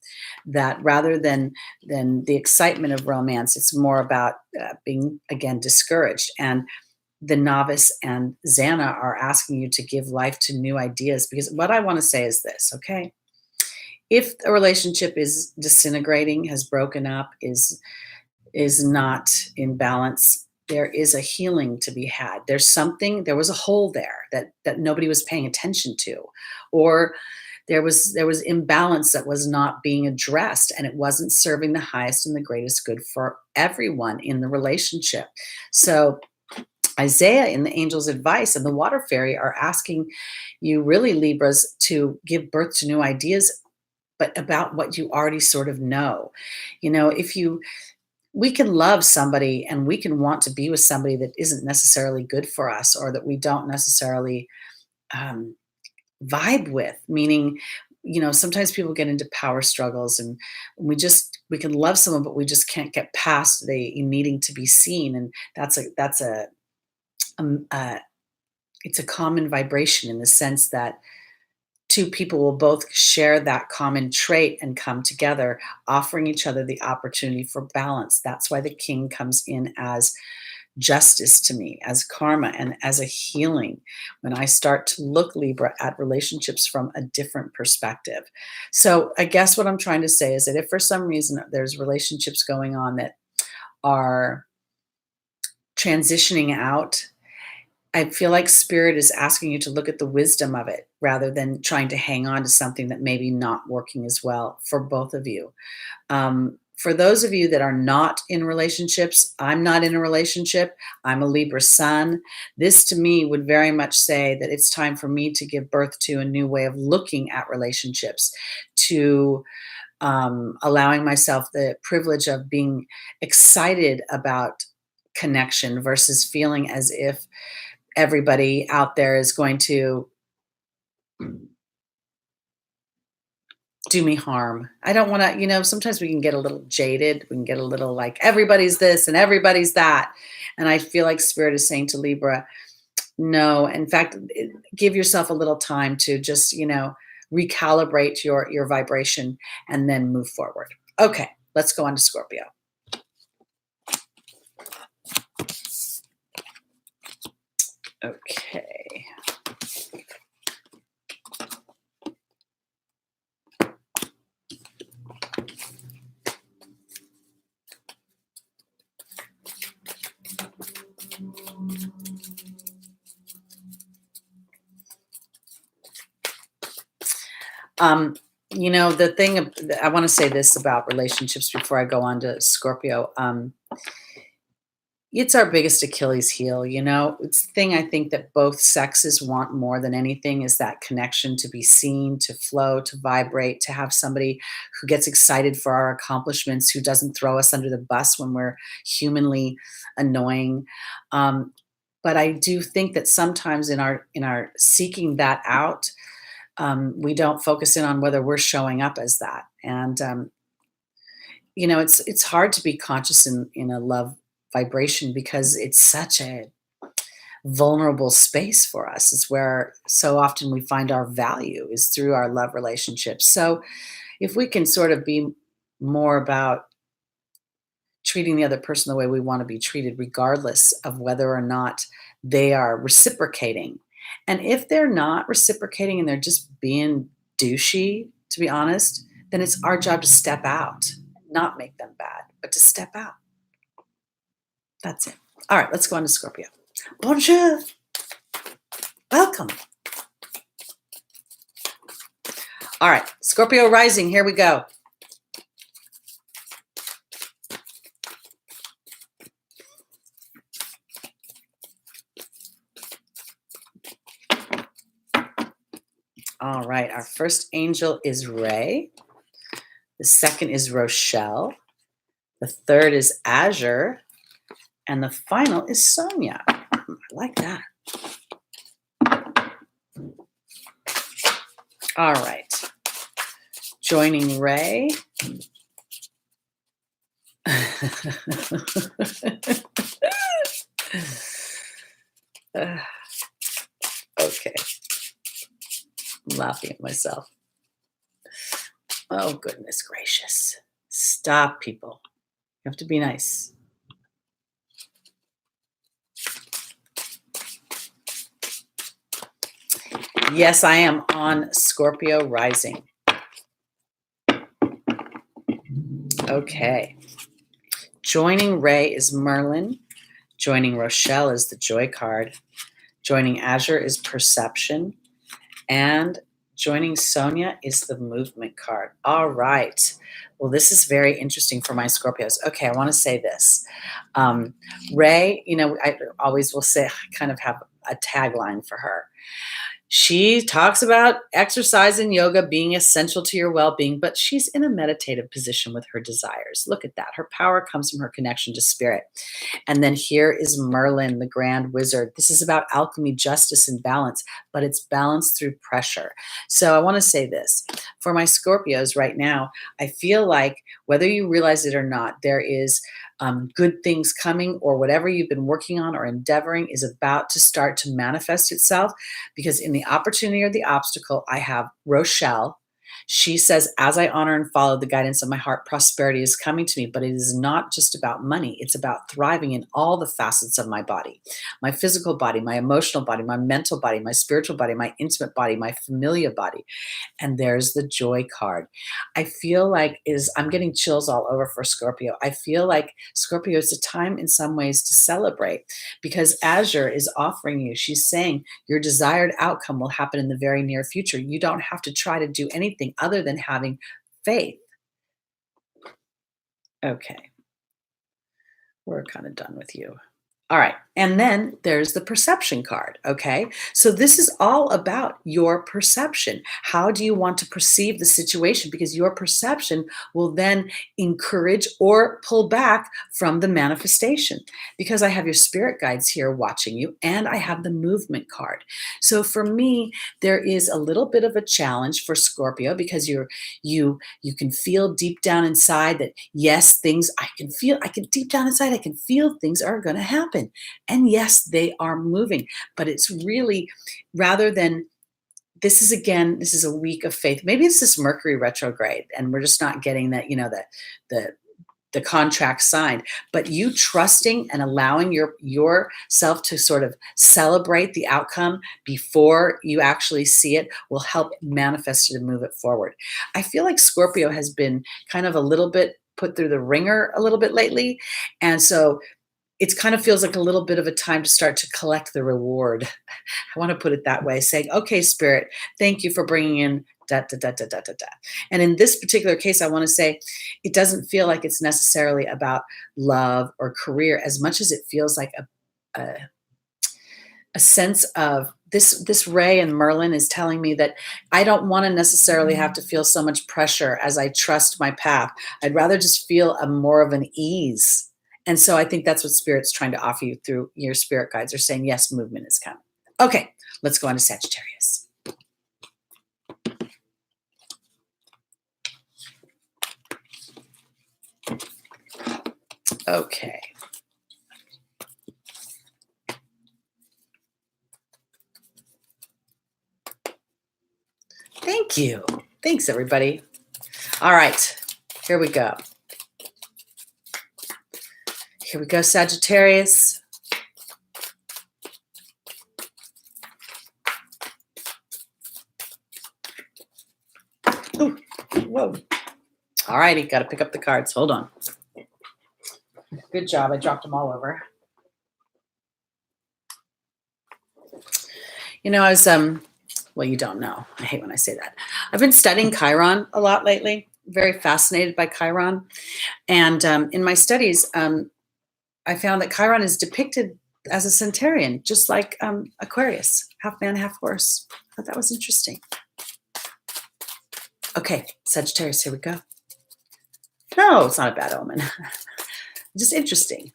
that rather than the excitement of romance, it's more about being, again, discouraged. And the Novice and Xana are asking you to give life to new ideas, because what I want to say is this, okay? If a relationship is disintegrating, has broken up, is not in balance, there is a healing to be had. There was a hole there that nobody was paying attention to, or there was imbalance that was not being addressed, and it wasn't serving the highest and the greatest good for everyone in the relationship. So Isaiah in the Angel's Advice and the Water Fairy are asking you, really, Libras, to give birth to new ideas, but about what you already sort of know. We can love somebody and we can want to be with somebody that isn't necessarily good for us, or that we don't necessarily vibe with, meaning, sometimes people get into power struggles, and we can love someone, but we just can't get past the needing to be seen. And it's a common vibration, in the sense that two people will both share that common trait and come together, offering each other the opportunity for balance. That's why the King comes in as justice to me, as karma, and as a healing, when I start to look, Libra, at relationships from a different perspective. So I guess what I'm trying to say is that if for some reason there's relationships going on that are transitioning out, I feel like Spirit is asking you to look at the wisdom of it, rather than trying to hang on to something that maybe not working as well for both of you. For those of you that are not in relationships, I'm not in a relationship. I'm a Libra sun. This to me would very much say that it's time for me to give birth to a new way of looking at relationships, to allowing myself the privilege of being excited about connection versus feeling as if everybody out there is going to do me harm. I don't want to, sometimes we can get a little jaded. We can get a little like everybody's this and everybody's that. And I feel like Spirit is saying to Libra, no, in fact, give yourself a little time to just, recalibrate your vibration and then move forward. Okay, let's go on to Scorpio. Okay. The thing I want to say this about relationships before I go on to Scorpio. It's our biggest Achilles heel, It's the thing I think that both sexes want more than anything is that connection, to be seen, to flow, to vibrate, to have somebody who gets excited for our accomplishments, who doesn't throw us under the bus when we're humanly annoying. But I do think that sometimes in our seeking that out, we don't focus in on whether we're showing up as that. And it's hard to be conscious in a love vibration because it's such a vulnerable space for us. It's where so often we find our value is through our love relationships. So if we can sort of be more about treating the other person the way we want to be treated, regardless of whether or not they are reciprocating. And if they're not reciprocating and they're just being douchey, to be honest, then it's our job to step out, not make them bad, but to step out. That's it. All right, let's go on to Scorpio. Bonjour. Welcome. All right, Scorpio rising. Here we go. All right, our first angel is Ray. The second is Rochelle. The third is Azure. And the final is Sonia. I like that. All right. Joining Ray. Okay. I'm laughing at myself. Oh, goodness gracious. Stop, people. You have to be nice. Yes, I am on Scorpio rising. Okay. Joining Ray is Merlin. Joining Rochelle is the Joy card. Joining Azure is Perception. And joining Sonia is the Movement card. All right. Well, this is very interesting for my Scorpios. Okay, I want to say this. Ray, I always will say, I kind of have a tagline for her. She talks about exercise and yoga being essential to your well-being, but she's in a meditative position with her desires. Look at that. Her power comes from her connection to spirit. And then here is Merlin, the grand wizard. This is about alchemy, justice, and balance, but it's balanced through pressure. So I want to say this. For my Scorpios right now, I feel like whether you realize it or not, there is good things coming, or whatever you've been working on or endeavoring is about to start to manifest itself, because in the opportunity or the obstacle, I have Rochelle. She says, as I honor and follow the guidance of my heart, prosperity is coming to me, but it is not just about money. It's about thriving in all the facets of my body, my physical body, my emotional body, my mental body, my spiritual body, my intimate body, my familiar body. And there's the Joy card. I feel like I'm getting chills all over for Scorpio. I feel like Scorpio is a time in some ways to celebrate, because Azure is offering you, she's saying your desired outcome will happen in the very near future. You don't have to try to do anything other than having faith. Okay. We're kind of done with you. All right. And then there's the perception card. Okay. So this is all about your perception. How do you want to perceive the situation? Because your perception will then encourage or pull back from the manifestation. Because I have your spirit guides here watching you, and I have the movement card. So for me, there is a little bit of a challenge for Scorpio because you can feel deep down inside that yes, things I can deep down inside, I can feel things are going to happen. And yes, they are moving, but it's really rather than this is a week of faith. Maybe it's this Mercury retrograde and we're just not getting that, the the contract signed, but you trusting and allowing yourself to sort of celebrate the outcome before you actually see it will help manifest it and move it forward. I feel like Scorpio has been kind of a little bit put through the ringer a little bit lately. And so it kind of feels like a little bit of a time to start to collect the reward. I want to put it that way, saying, okay, Spirit, thank you for bringing in da, da, da, da, da, da, da. And in this particular case, I want to say it doesn't feel like it's necessarily about love or career as much as it feels like a sense of this Ray and Merlin is telling me that I don't want to necessarily have to feel so much pressure as I trust my path. I'd rather just feel a more of an ease. And so I think that's what Spirit's trying to offer you through your spirit guides are saying, yes, movement is coming. Okay, let's go on to Sagittarius. Okay. Thank you. Thanks, everybody. All right, here we go. Here we go, Sagittarius. Ooh, whoa. All righty, got to pick up the cards. Hold on. Good job. I dropped them all over. I was, well, you don't know. I hate when I say that. I've been studying Chiron a lot lately. Very fascinated by Chiron. And in my studies, I found that Chiron is depicted as a centurion, just like Aquarius, half man, half horse. I thought that was interesting. Okay, Sagittarius, here we go. No, it's not a bad omen. Just interesting.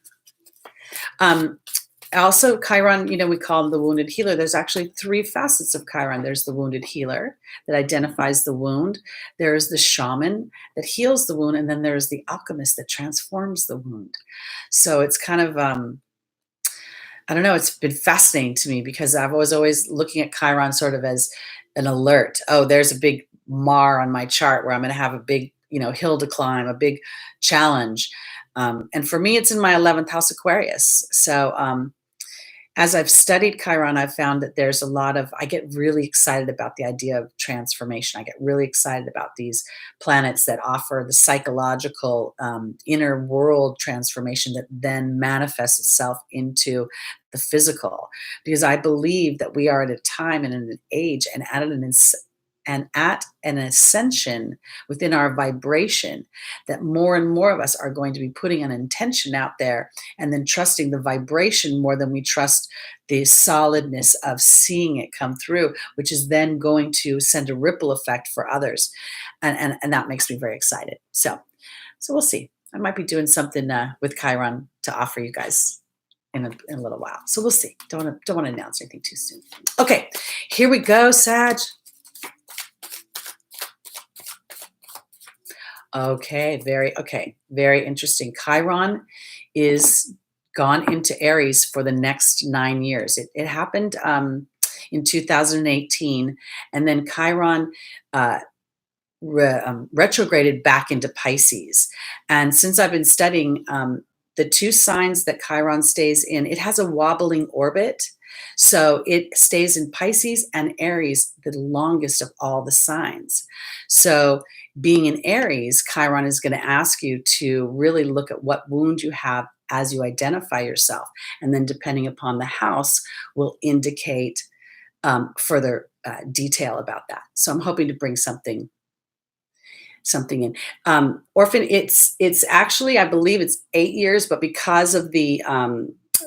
Also, Chiron, we call him the wounded healer. There's actually 3 facets of Chiron. There's the wounded healer that identifies the wound. There's the shaman that heals the wound. And then there's the alchemist that transforms the wound. So it's kind of, I don't know, it's been fascinating to me because I was always looking at Chiron sort of as an alert. Oh, there's a big mar on my chart where I'm going to have a big, hill to climb, a big challenge. And for me, it's in my 11th house Aquarius. So as I've studied Chiron, I've found that there's a lot of, I get really excited about the idea of transformation. I get really excited about these planets that offer the psychological inner world transformation that then manifests itself into the physical. Because I believe that we are at a time and an age and at an ascension within our vibration that more and more of us are going to be putting an intention out there and then trusting the vibration more than we trust the solidness of seeing it come through, which is then going to send a ripple effect for others. And that makes me very excited. So we'll see. I might be doing something with Chiron to offer you guys in a little while. So we'll see. Don't want to announce anything too soon. Okay, here we go, Sag. Okay, very interesting. Chiron is gone into Aries for the next 9 years. It happened in 2018, and then Chiron retrograded back into Pisces. And since I've been studying the 2 signs that Chiron stays in, it has a wobbling orbit. So it stays in Pisces and Aries the longest of all the signs. So being in Aries, Chiron is going to ask you to really look at what wound you have as you identify yourself. And then depending upon the house will indicate further detail about that. So I'm hoping to bring something in. Orphan, it's actually, I believe it's 8 years, but because of the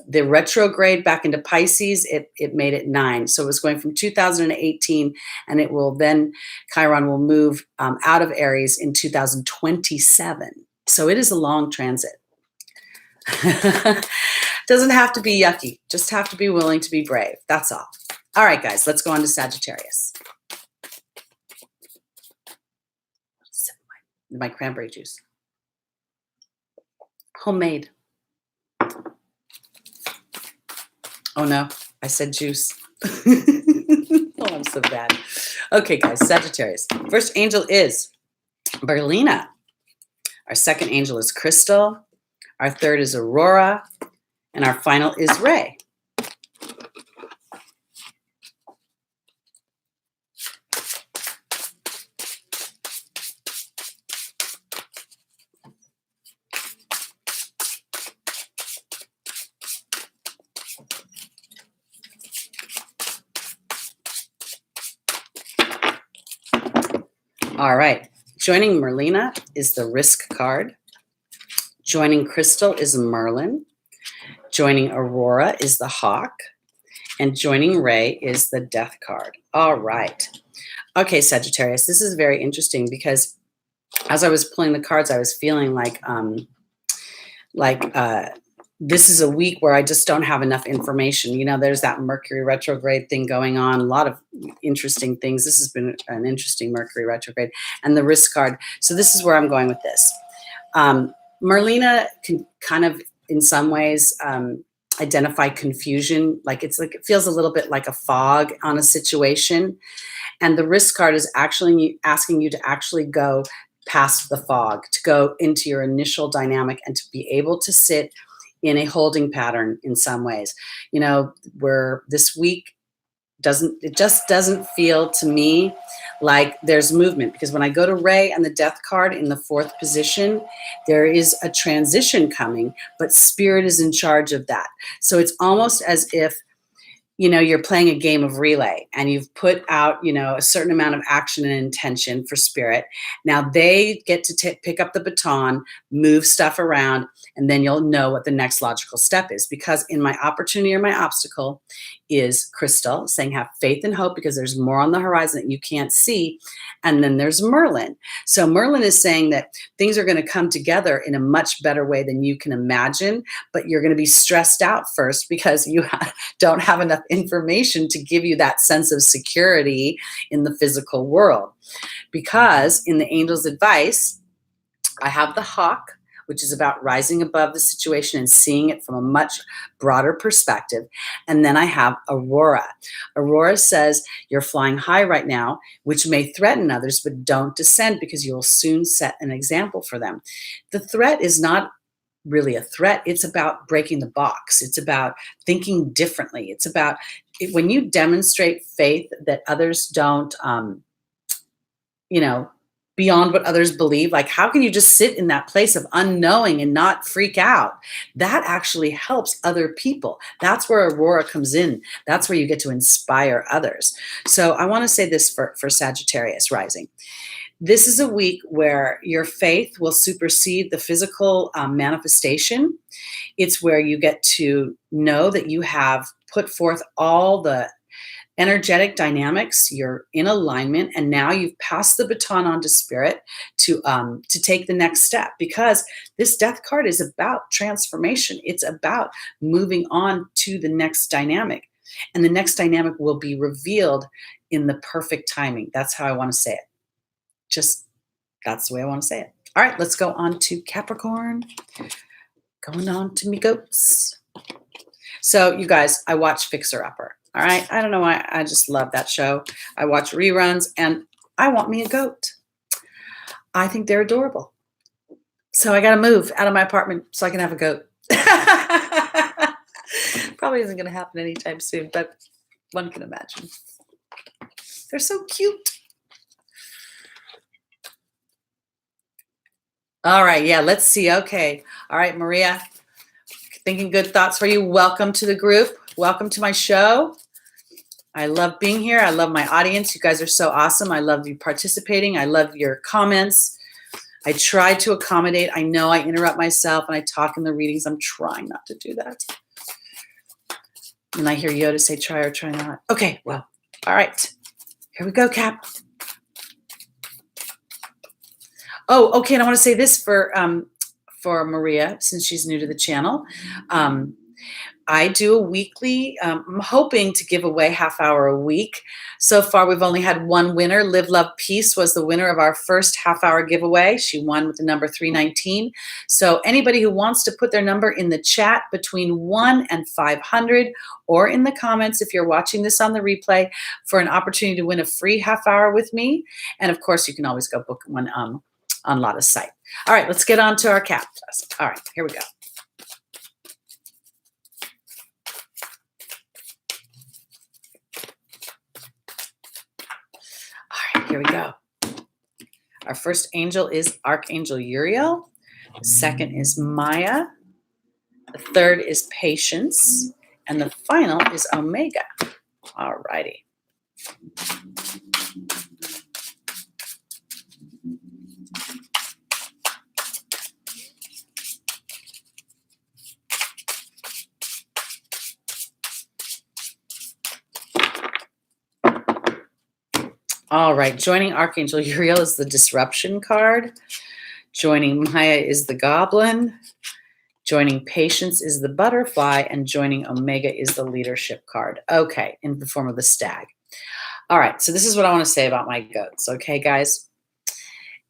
The retrograde back into Pisces, it made it 9. So it was going from 2018, and it will then, Chiron will move out of Aries in 2027. So it is a long transit. Doesn't have to be yucky. Just have to be willing to be brave. That's all. All right, guys, let's go on to Sagittarius. My cranberry juice. Homemade. Oh no, I said juice. Oh, I'm so bad. Okay, guys, Sagittarius. First angel is Berlina. Our second angel is Crystal. Our third is Aurora. And our final is Ray. All right, joining Merlina is the Risk card. Joining Crystal is Merlin. Joining Aurora is the Hawk. And joining Ray is the Death card. All right. Okay, Sagittarius, this is very interesting because as I was pulling the cards, I was feeling like this is a week where I just don't have enough information. You know, there's that Mercury retrograde thing going on, a lot of interesting things. This has been an interesting Mercury retrograde, and the Risk card. So this is where I'm going with this. Merlina can kind of, in some ways, identify confusion. Like it feels a little bit like a fog on a situation. And the Risk card is actually asking you to actually go past the fog, to go into your initial dynamic and to be able to sit in a holding pattern in some ways. You know, where this week just doesn't feel to me like there's movement, because when I go to Ray and the Death card in the 4th position, there is a transition coming, but Spirit is in charge of that. So it's almost as if, you know, you're playing a game of relay and you've put out, you know, a certain amount of action and intention for Spirit. Now they get to pick up the baton, move stuff around, and then you'll know what the next logical step is. Because in my opportunity or my obstacle is Crystal saying have faith and hope, because there's more on the horizon that you can't see. And then there's Merlin. So Merlin is saying that things are going to come together in a much better way than you can imagine, but you're going to be stressed out first because you don't have enough information to give you that sense of security in the physical world. Because in the angel's advice, I have the Hawk, which is about rising above the situation and seeing it from a much broader perspective. And then I have Aurora. Aurora says you're flying high right now, which may threaten others, but don't descend, because you will soon set an example for them. The threat is not really a threat. It's about breaking the box. It's about thinking differently. It's about when you demonstrate faith that others don't, beyond what others believe. Like, how can you just sit in that place of unknowing and not freak out? That actually helps other people. That's where Aurora comes in. That's where you get to inspire others. So I want to say this for Sagittarius rising. This is a week where your faith will supersede the physical manifestation. It's where you get to know that you have put forth all the energetic dynamics, you're in alignment, and now you've passed the baton on to Spirit to take the next step, because this Death card is about transformation. It's about moving on to the next dynamic, and the next dynamic will be revealed in the perfect timing. That's how I want to say it. Just, that's the way I want to say it. All right, let's go on to Capricorn. Going on to me goats. So you guys, I watch Fixer Upper. All right. I don't know why. I just love that show. I watch reruns and I want me a goat. I think they're adorable. So I got to move out of my apartment so I can have a goat. Probably isn't going to happen anytime soon, but one can imagine. They're so cute. All right. Yeah, let's see. Okay. All right, Maria. Thinking good thoughts for you. Welcome to the group. Welcome to my show. I love being here. I love my audience. You guys are so awesome. I love you participating. I love your comments. I try to accommodate. I know I interrupt myself and I talk in the readings. I'm trying not to do that. And I hear Yoda say, try or try not. Okay, well, all right. Here we go, Cap. Oh, okay. And I want to say this for Maria, since she's new to the channel. I do a weekly, I'm hoping to give away half hour a week. So far, we've only had one winner. Live, Love, Peace was the winner of our first half hour giveaway. She won with the number 319. So anybody who wants to put their number in the chat between 1 and 500 or in the comments if you're watching this on the replay for an opportunity to win a free half hour with me. And of course, you can always go book one on Lotta's site. All right, let's get on to our cap test. All right, here we go. Here we go. Our first angel is Archangel Uriel. The second is Maya. The third is Patience. And the final is Omega. All righty. All right, joining Archangel Uriel is the Disruption card. Joining Maya is the Goblin. Joining Patience is the Butterfly. And joining Omega is the Leadership card. Okay, in the form of the Stag. All right, so this is what I want to say about my goats. Okay, guys?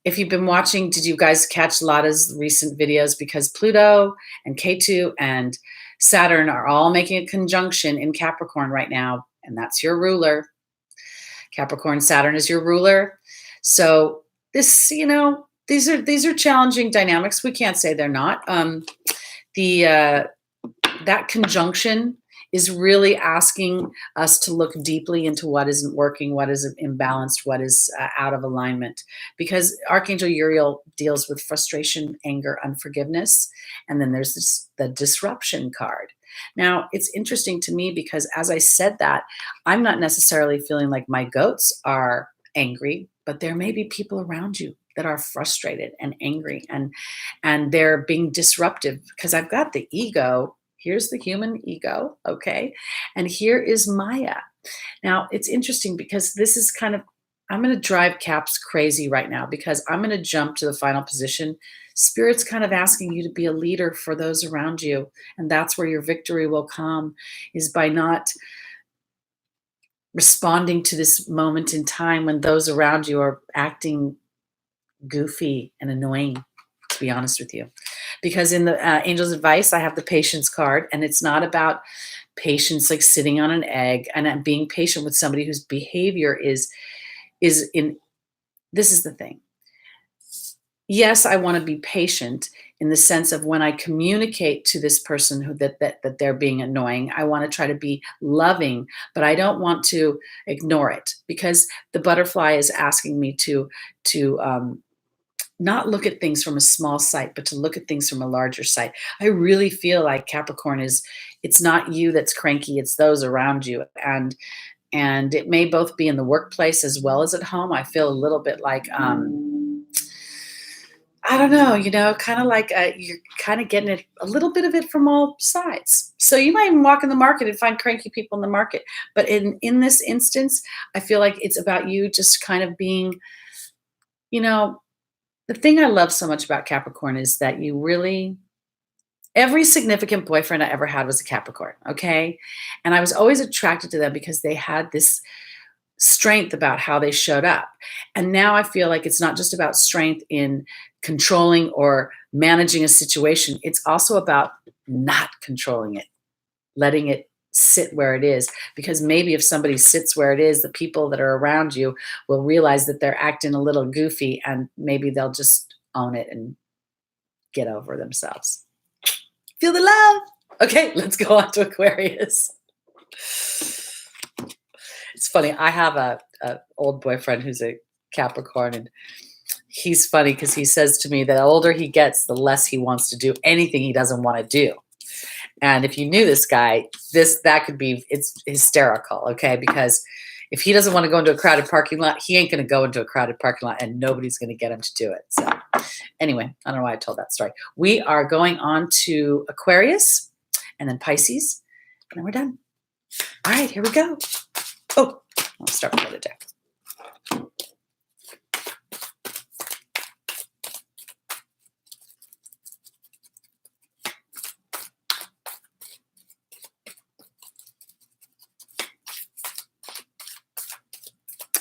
If you've been watching, did you guys catch Lotta's recent videos? Because Pluto and K2 and Saturn are all making a conjunction in Capricorn right now. And that's your ruler. Capricorn, Saturn is your ruler. So this, you know, these are challenging dynamics. We can't say they're not. That conjunction is really asking us to look deeply into what isn't working, what is imbalanced, what is out of alignment. Because Archangel Uriel deals with frustration, anger, unforgiveness. And then there's the disruption card. Now, it's interesting to me because as I said that, I'm not necessarily feeling like my goats are angry, but there may be people around you that are frustrated and angry and they're being disruptive because I've got the ego. Here's the human ego, okay? And here is Maya. Now, it's interesting because this is kind of, I'm going to drive Caps crazy right now because I'm going to jump to the final position. Spirit's kind of asking you to be a leader for those around you. And that's where your victory will come, is by not responding to this moment in time when those around you are acting goofy and annoying, to be honest with you. Because in the Angel's Advice, I have the Patience card, and it's not about patience like sitting on an egg and being patient with somebody whose behavior is in, this is the thing. Yes, I want to be patient in the sense of when I communicate to this person who that they're being annoying, I want to try to be loving, but I don't want to ignore it because the butterfly is asking me to not look at things from a small sight, but to look at things from a larger sight. I really feel like Capricorn it's not you that's cranky, it's those around you. And it may both be in the workplace as well as at home. I feel a little bit like, I don't know, you know, kind of like you're kind of getting it, a little bit of it from all sides. So you might even walk in the market and find cranky people in the market. But in this instance, I feel like it's about you just kind of being, you know, the thing I love so much about Capricorn is that you really, every significant boyfriend I ever had was a Capricorn, okay? And I was always attracted to them because they had this strength about how they showed up. And now I feel like it's not just about strength in controlling or managing a situation. It's also about not controlling it, letting it sit where it is. Because maybe if somebody sits where it is, the people that are around you will realize that they're acting a little goofy and maybe they'll just own it and get over themselves. Feel the love. Okay, let's go on to Aquarius. It's funny. I have a old boyfriend who's a Capricorn, and he's funny because he says to me that the older he gets, the less he wants to do anything he doesn't want to do. And if you knew this guy, that could be, it's hysterical, okay? Because if he doesn't want to go into a crowded parking lot, he ain't going to go into a crowded parking lot, and nobody's going to get him to do it. So anyway, I don't know why I told that story. We are going on to Aquarius and then Pisces, and then we're done. All right, here we go. Oh, I'll start with the deck.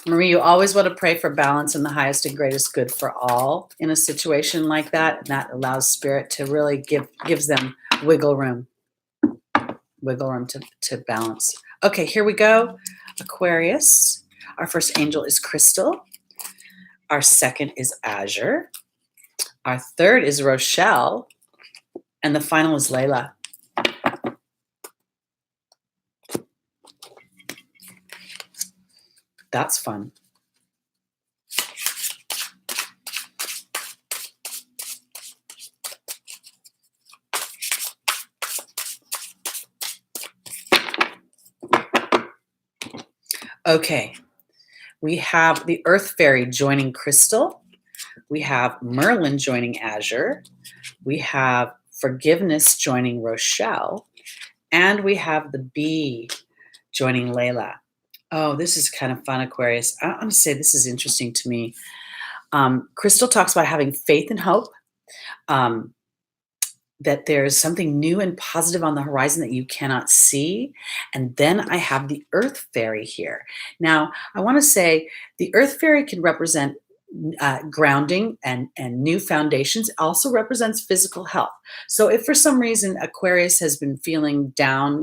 Marie, you always want to pray for balance and the highest and greatest good for all in a situation like that. And that allows spirit to really gives them wiggle room to balance. Okay, here we go. Aquarius. Our first angel is Crystal. Our second is Azure. Our third is Rochelle. And the final is Layla. That's fun. Okay, we have the Earth Fairy joining Crystal. We have Merlin joining Azure. We have Forgiveness joining Rochelle. And we have the Bee joining Layla. Oh, this is kind of fun, Aquarius. I want to say this is interesting to me. Crystal talks about having faith and hope, that there's something new and positive on the horizon that you cannot see. And then I have the Earth Fairy here. Now, I want to say the Earth Fairy can represent grounding and new foundations. It also represents physical health. So if for some reason Aquarius has been feeling down,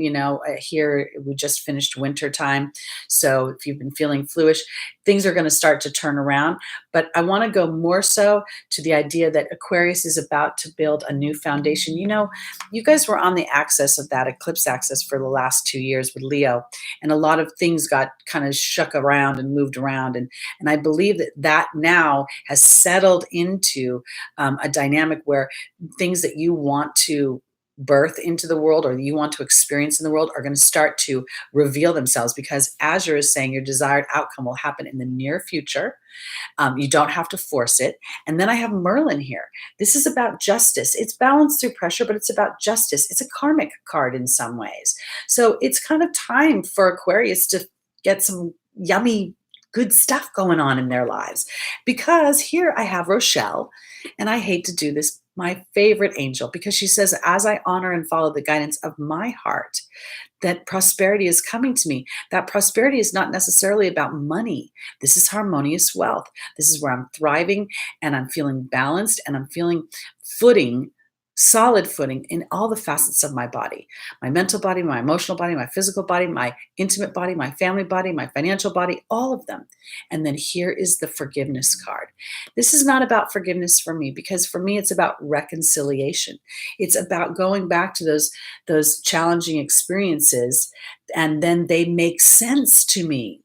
here we just finished winter time. So if you've been feeling fluish, things are going to start to turn around. But I want to go more so to the idea that Aquarius is about to build a new foundation. You guys were on the axis of that eclipse axis for the last 2 years with Leo, and a lot of things got kind of shook around and moved around. And I believe that now has settled into a dynamic where things that you want to birth into the world or you want to experience in the world are going to start to reveal themselves, because Azure is saying your desired outcome will happen in the near future. You don't have to force it. And then I have Merlin here. This is about justice. It's balanced through pressure, but it's about justice. It's a karmic card in some ways. So it's kind of time for Aquarius to get some yummy good stuff going on in their lives, because here I have Rochelle, and I hate to do this, my favorite angel, because she says, as I honor and follow the guidance of my heart, that prosperity is coming to me. That prosperity is not necessarily about money. This is harmonious wealth. This is where I'm thriving and I'm feeling balanced and I'm feeling solid footing in all the facets of my body, my mental body, my emotional body, my physical body, my intimate body, my family body, my financial body, all of them. And then here is the forgiveness card. This is not about forgiveness for me, because for me, it's about reconciliation. It's about going back to those challenging experiences, and then they make sense to me.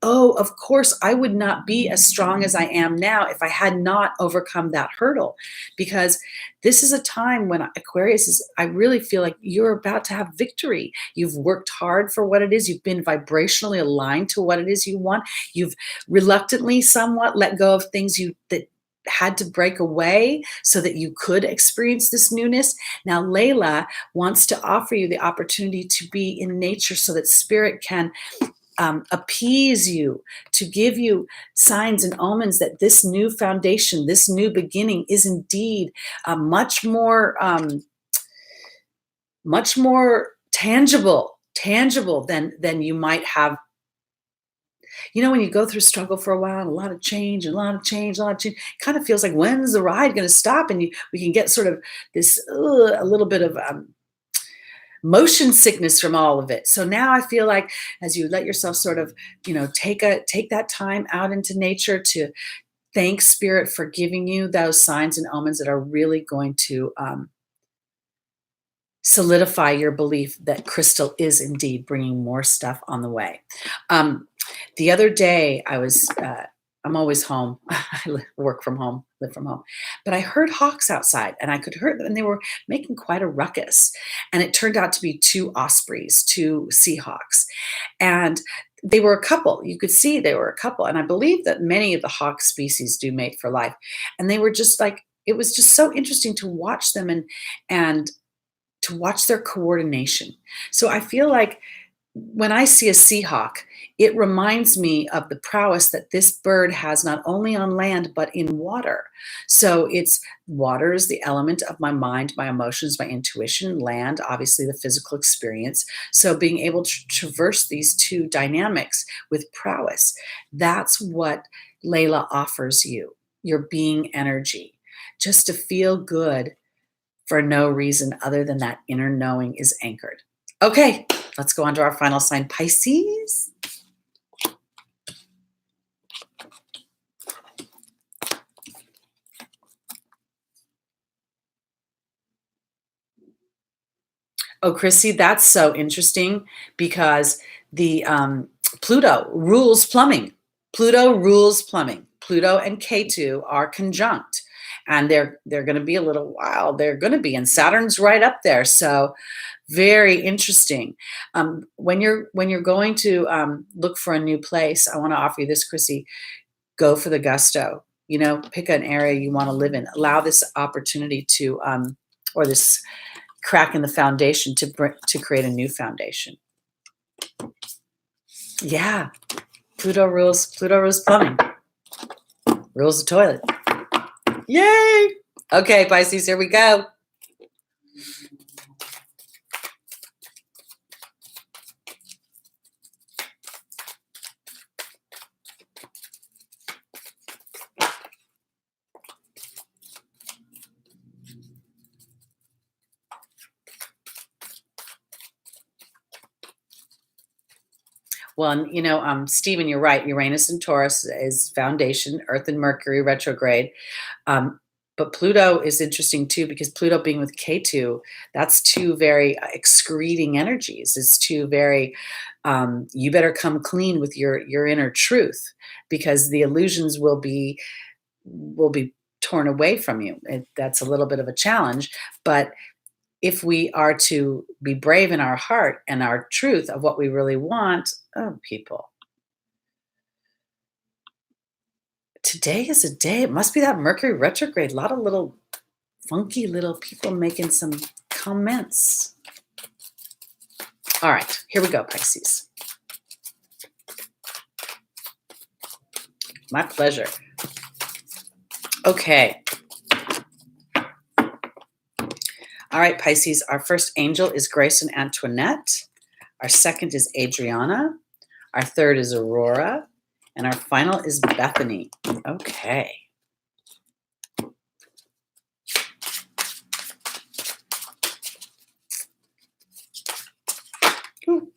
Oh, of course, I would not be as strong as I am now if I had not overcome that hurdle, because this is a time when I really feel like you're about to have victory. You've worked hard for what it is. You've been vibrationally aligned to what it is you want. You've reluctantly somewhat let go of things that had to break away so that you could experience this newness. Now, Layla wants to offer you the opportunity to be in nature so that spirit can appease you, to give you signs and omens that this new foundation, this new beginning is indeed much more tangible than you might have. When you go through struggle for a while and a lot of change, it kind of feels like, when's the ride going to stop? And we can get sort of this a little bit of motion sickness from all of it. So now I feel like, as you let yourself sort of, take that time out into nature to thank spirit for giving you those signs and omens that are really going to solidify your belief that Crystal is indeed bringing more stuff on the way. The other day I'm always home. I work from home, live from home. But I heard hawks outside, and I could hear them, and they were making quite a ruckus. And it turned out to be 2 ospreys, 2 seahawks. And they were a couple. You could see they were a couple. And I believe that many of the hawk species do mate for life. And they were just like, it was just so interesting to watch them and to watch their coordination. So I feel like when I see a seahawk, it reminds me of the prowess that this bird has not only on land, but in water. So it's water is the element of my mind, my emotions, my intuition, land, obviously the physical experience. So being able to traverse these two dynamics with prowess, that's what Layla offers you, your being energy, just to feel good for no reason other than that inner knowing is anchored. Okay, let's go on to our final sign, Pisces. Oh, Chrissy, that's so interesting because the Pluto rules plumbing. Pluto rules plumbing. Pluto and K2 are conjunct, and they're going to be a little while. They're going to be, and Saturn's right up there. So very interesting. When you're going to look for a new place, I want to offer you this, Chrissy. Go for the gusto. You know, pick an area you want to live in. Allow this opportunity to, or this crack in the foundation to create a new foundation. Yeah, Pluto rules plumbing, rules the toilet. Yay! Okay, Pisces, here we go. Well, you know, Stephen, you're right. Uranus and Taurus is foundation, Earth and Mercury retrograde. But Pluto is interesting too, because Pluto being with K2, that's two very excreting energies. It's two very, you better come clean with your inner truth, because the illusions will be torn away from you. That's a little bit of a challenge, but if we are to be brave in our heart and our truth of what we really want, oh, people. Today is a day, it must be that Mercury retrograde. A lot of little funky little people making some comments. All right, here we go, Pisces. My pleasure. Okay. All right, Pisces, our first angel is Grace and Antoinette. Our second is Adriana. Our third is Aurora. And our final is Bethany. Okay. Ooh.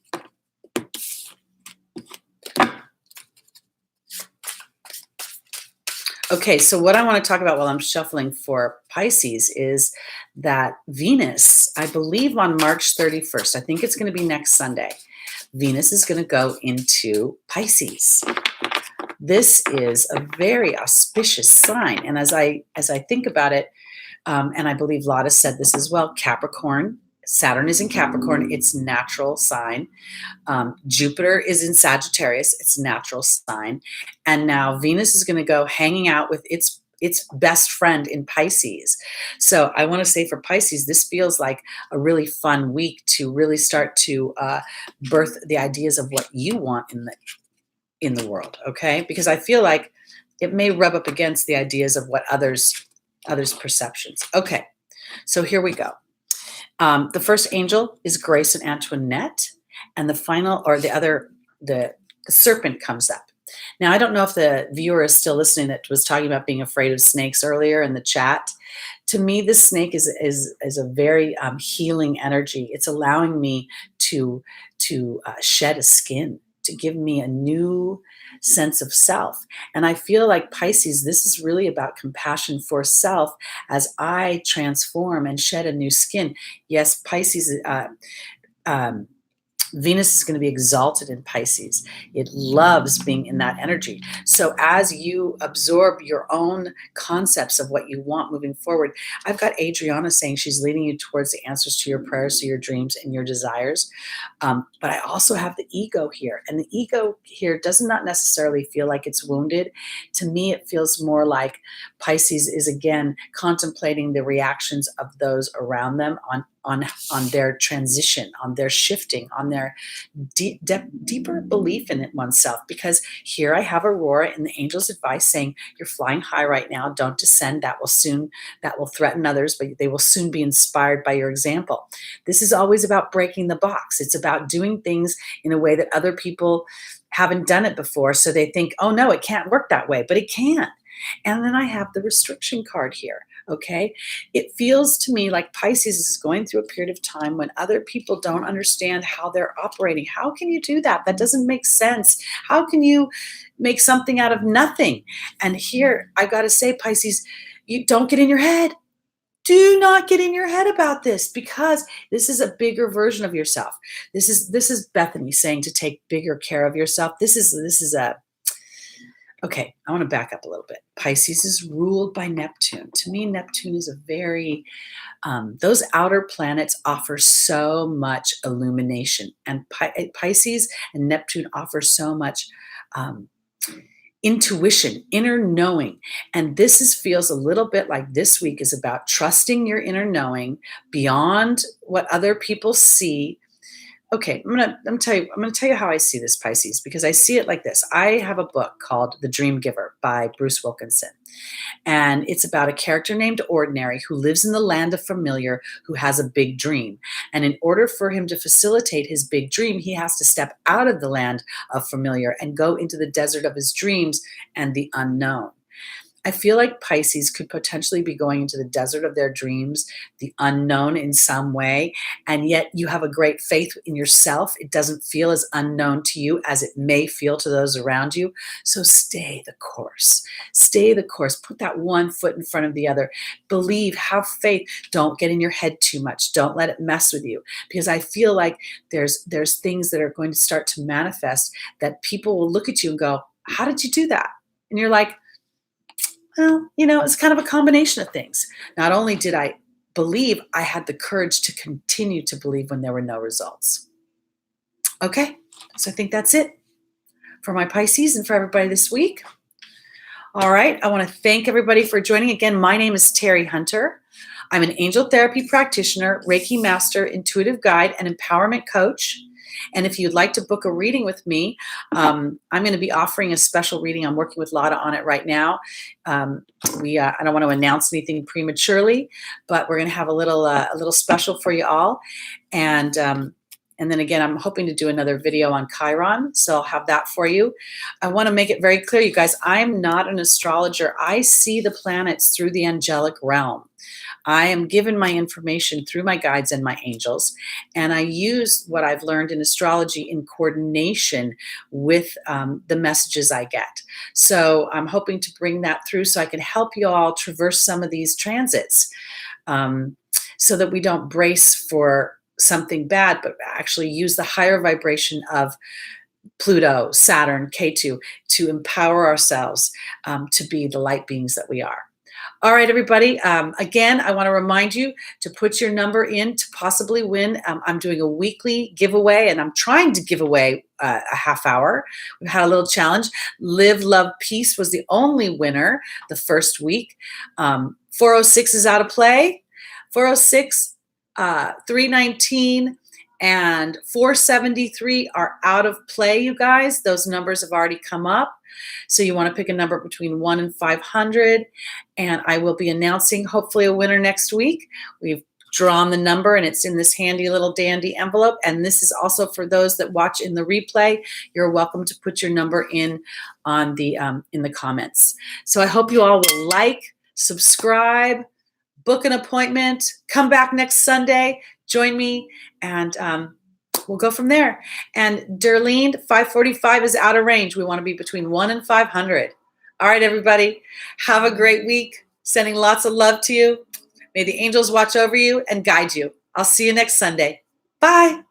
Okay, so what I want to talk about while I'm shuffling for Pisces is that Venus, I believe on March 31st, I think it's going to be next Sunday, Venus is going to go into Pisces. This is a very auspicious sign. And as I think about it, and I believe Lotta said this as well, Capricorn, Saturn is in Capricorn, it's natural sign. Jupiter is in Sagittarius, it's natural sign. And now Venus is going to go hanging out with its best friend in Pisces. So I want to say for Pisces, this feels like a really fun week to really start to birth the ideas of what you want in the world, okay? Because I feel like it may rub up against the ideas of what others' perceptions. Okay, so here we go. The first angel is Grace and Antoinette, and the final, or the serpent comes up. Now, I don't know if the viewer is still listening that was talking about being afraid of snakes earlier in the chat. To me, this snake is a very healing energy. It's allowing me to shed a skin, to give me a new sense of self. And I feel like Pisces, this is really about compassion for self as I transform and shed a new skin. Yes, Pisces, Venus is going to be exalted in Pisces. It loves being in that energy. So as you absorb your own concepts of what you want moving forward, I've got Adriana saying she's leading you towards the answers to your prayers, to your dreams, and your desires. But I also have the ego here. And the ego here does not necessarily feel like it's wounded. To me, it feels more like Pisces is, again, contemplating the reactions of those around them on their transition, on their shifting, on their their deeper belief in it oneself. Because here I have Aurora in the angel's advice saying, you're flying high right now. Don't descend. That will threaten others, but they will soon be inspired by your example. This is always about breaking the box. It's about doing things in a way that other people haven't done it before. So they think, oh no, it can't work that way, but it can. And then I have the restriction card here. Okay. It feels to me like Pisces is going through a period of time when other people don't understand how they're operating. How can you do that? That doesn't make sense. How can you make something out of nothing? And here I got to say, Pisces, you don't get in your head. Do not get in your head about this, because this is a bigger version of yourself. This is Bethany saying to take bigger care of yourself. Okay, I want to back up a little bit. Pisces is ruled by Neptune. To me, Neptune is a very, those outer planets offer so much illumination. And Pisces and Neptune offer so much intuition, inner knowing. And this feels a little bit like this week is about trusting your inner knowing beyond what other people see. Okay, I'm gonna tell you how I see this, Pisces, because I see it like this. I have a book called The Dream Giver by Bruce Wilkinson. And it's about a character named Ordinary who lives in the land of familiar, who has a big dream. And in order for him to facilitate his big dream, he has to step out of the land of familiar and go into the desert of his dreams and the unknown. I feel like Pisces could potentially be going into the desert of their dreams, the unknown in some way, and yet you have a great faith in yourself. It doesn't feel as unknown to you as it may feel to those around you. So stay the course. Stay the course. Put that one foot in front of the other. Believe, have faith. Don't get in your head too much. Don't let it mess with you, because I feel like there's things that are going to start to manifest that people will look at you and go, how did you do that? And you're like, well, it's kind of a combination of things. Not only did I believe, I had the courage to continue to believe when there were no results. Okay, so I think that's it for my Pisces and for everybody this week. All right, I want to thank everybody for joining. Again, my name is Teri Hunter. I'm an angel therapy practitioner, Reiki master, intuitive guide, and empowerment coach. And if you'd like to book a reading with me, I'm going to be offering a special reading. I'm working with Lotta on it right now. I don't want to announce anything prematurely, but we're going to have a little special for you all. And then again, I'm hoping to do another video on Chiron, so I'll have that for you. I want to make it very clear, you guys, I'm not an astrologer. I see the planets through the angelic realm. I am given my information through my guides and my angels, and I use what I've learned in astrology in coordination with the messages I get. So I'm hoping to bring that through so I can help you all traverse some of these transits so that we don't brace for something bad, but actually use the higher vibration of Pluto, Saturn, Ketu to empower ourselves to be the light beings that we are. All right, everybody. Again, I want to remind you to put your number in to possibly win. I'm doing a weekly giveaway, and I'm trying to give away a half hour. We've had a little challenge. Live, Love, Peace was the only winner the first week. 406 is out of play. 406, 319, and 473 are out of play, you guys. Those numbers have already come up. So you want to pick a number between 1 and 500, and I will be announcing hopefully a winner next week. We've drawn the number, and it's in this handy little dandy envelope. And this is also for those that watch in the replay. You're welcome to put your number in on the in the comments. So I hope you all will like, subscribe, book an appointment, come back next Sunday, join me, and we'll go from there. And Darlene, 545 is out of range. We want to be between 1 and 500. All right, everybody. Have a great week. Sending lots of love to you. May the angels watch over you and guide you. I'll see you next Sunday. Bye.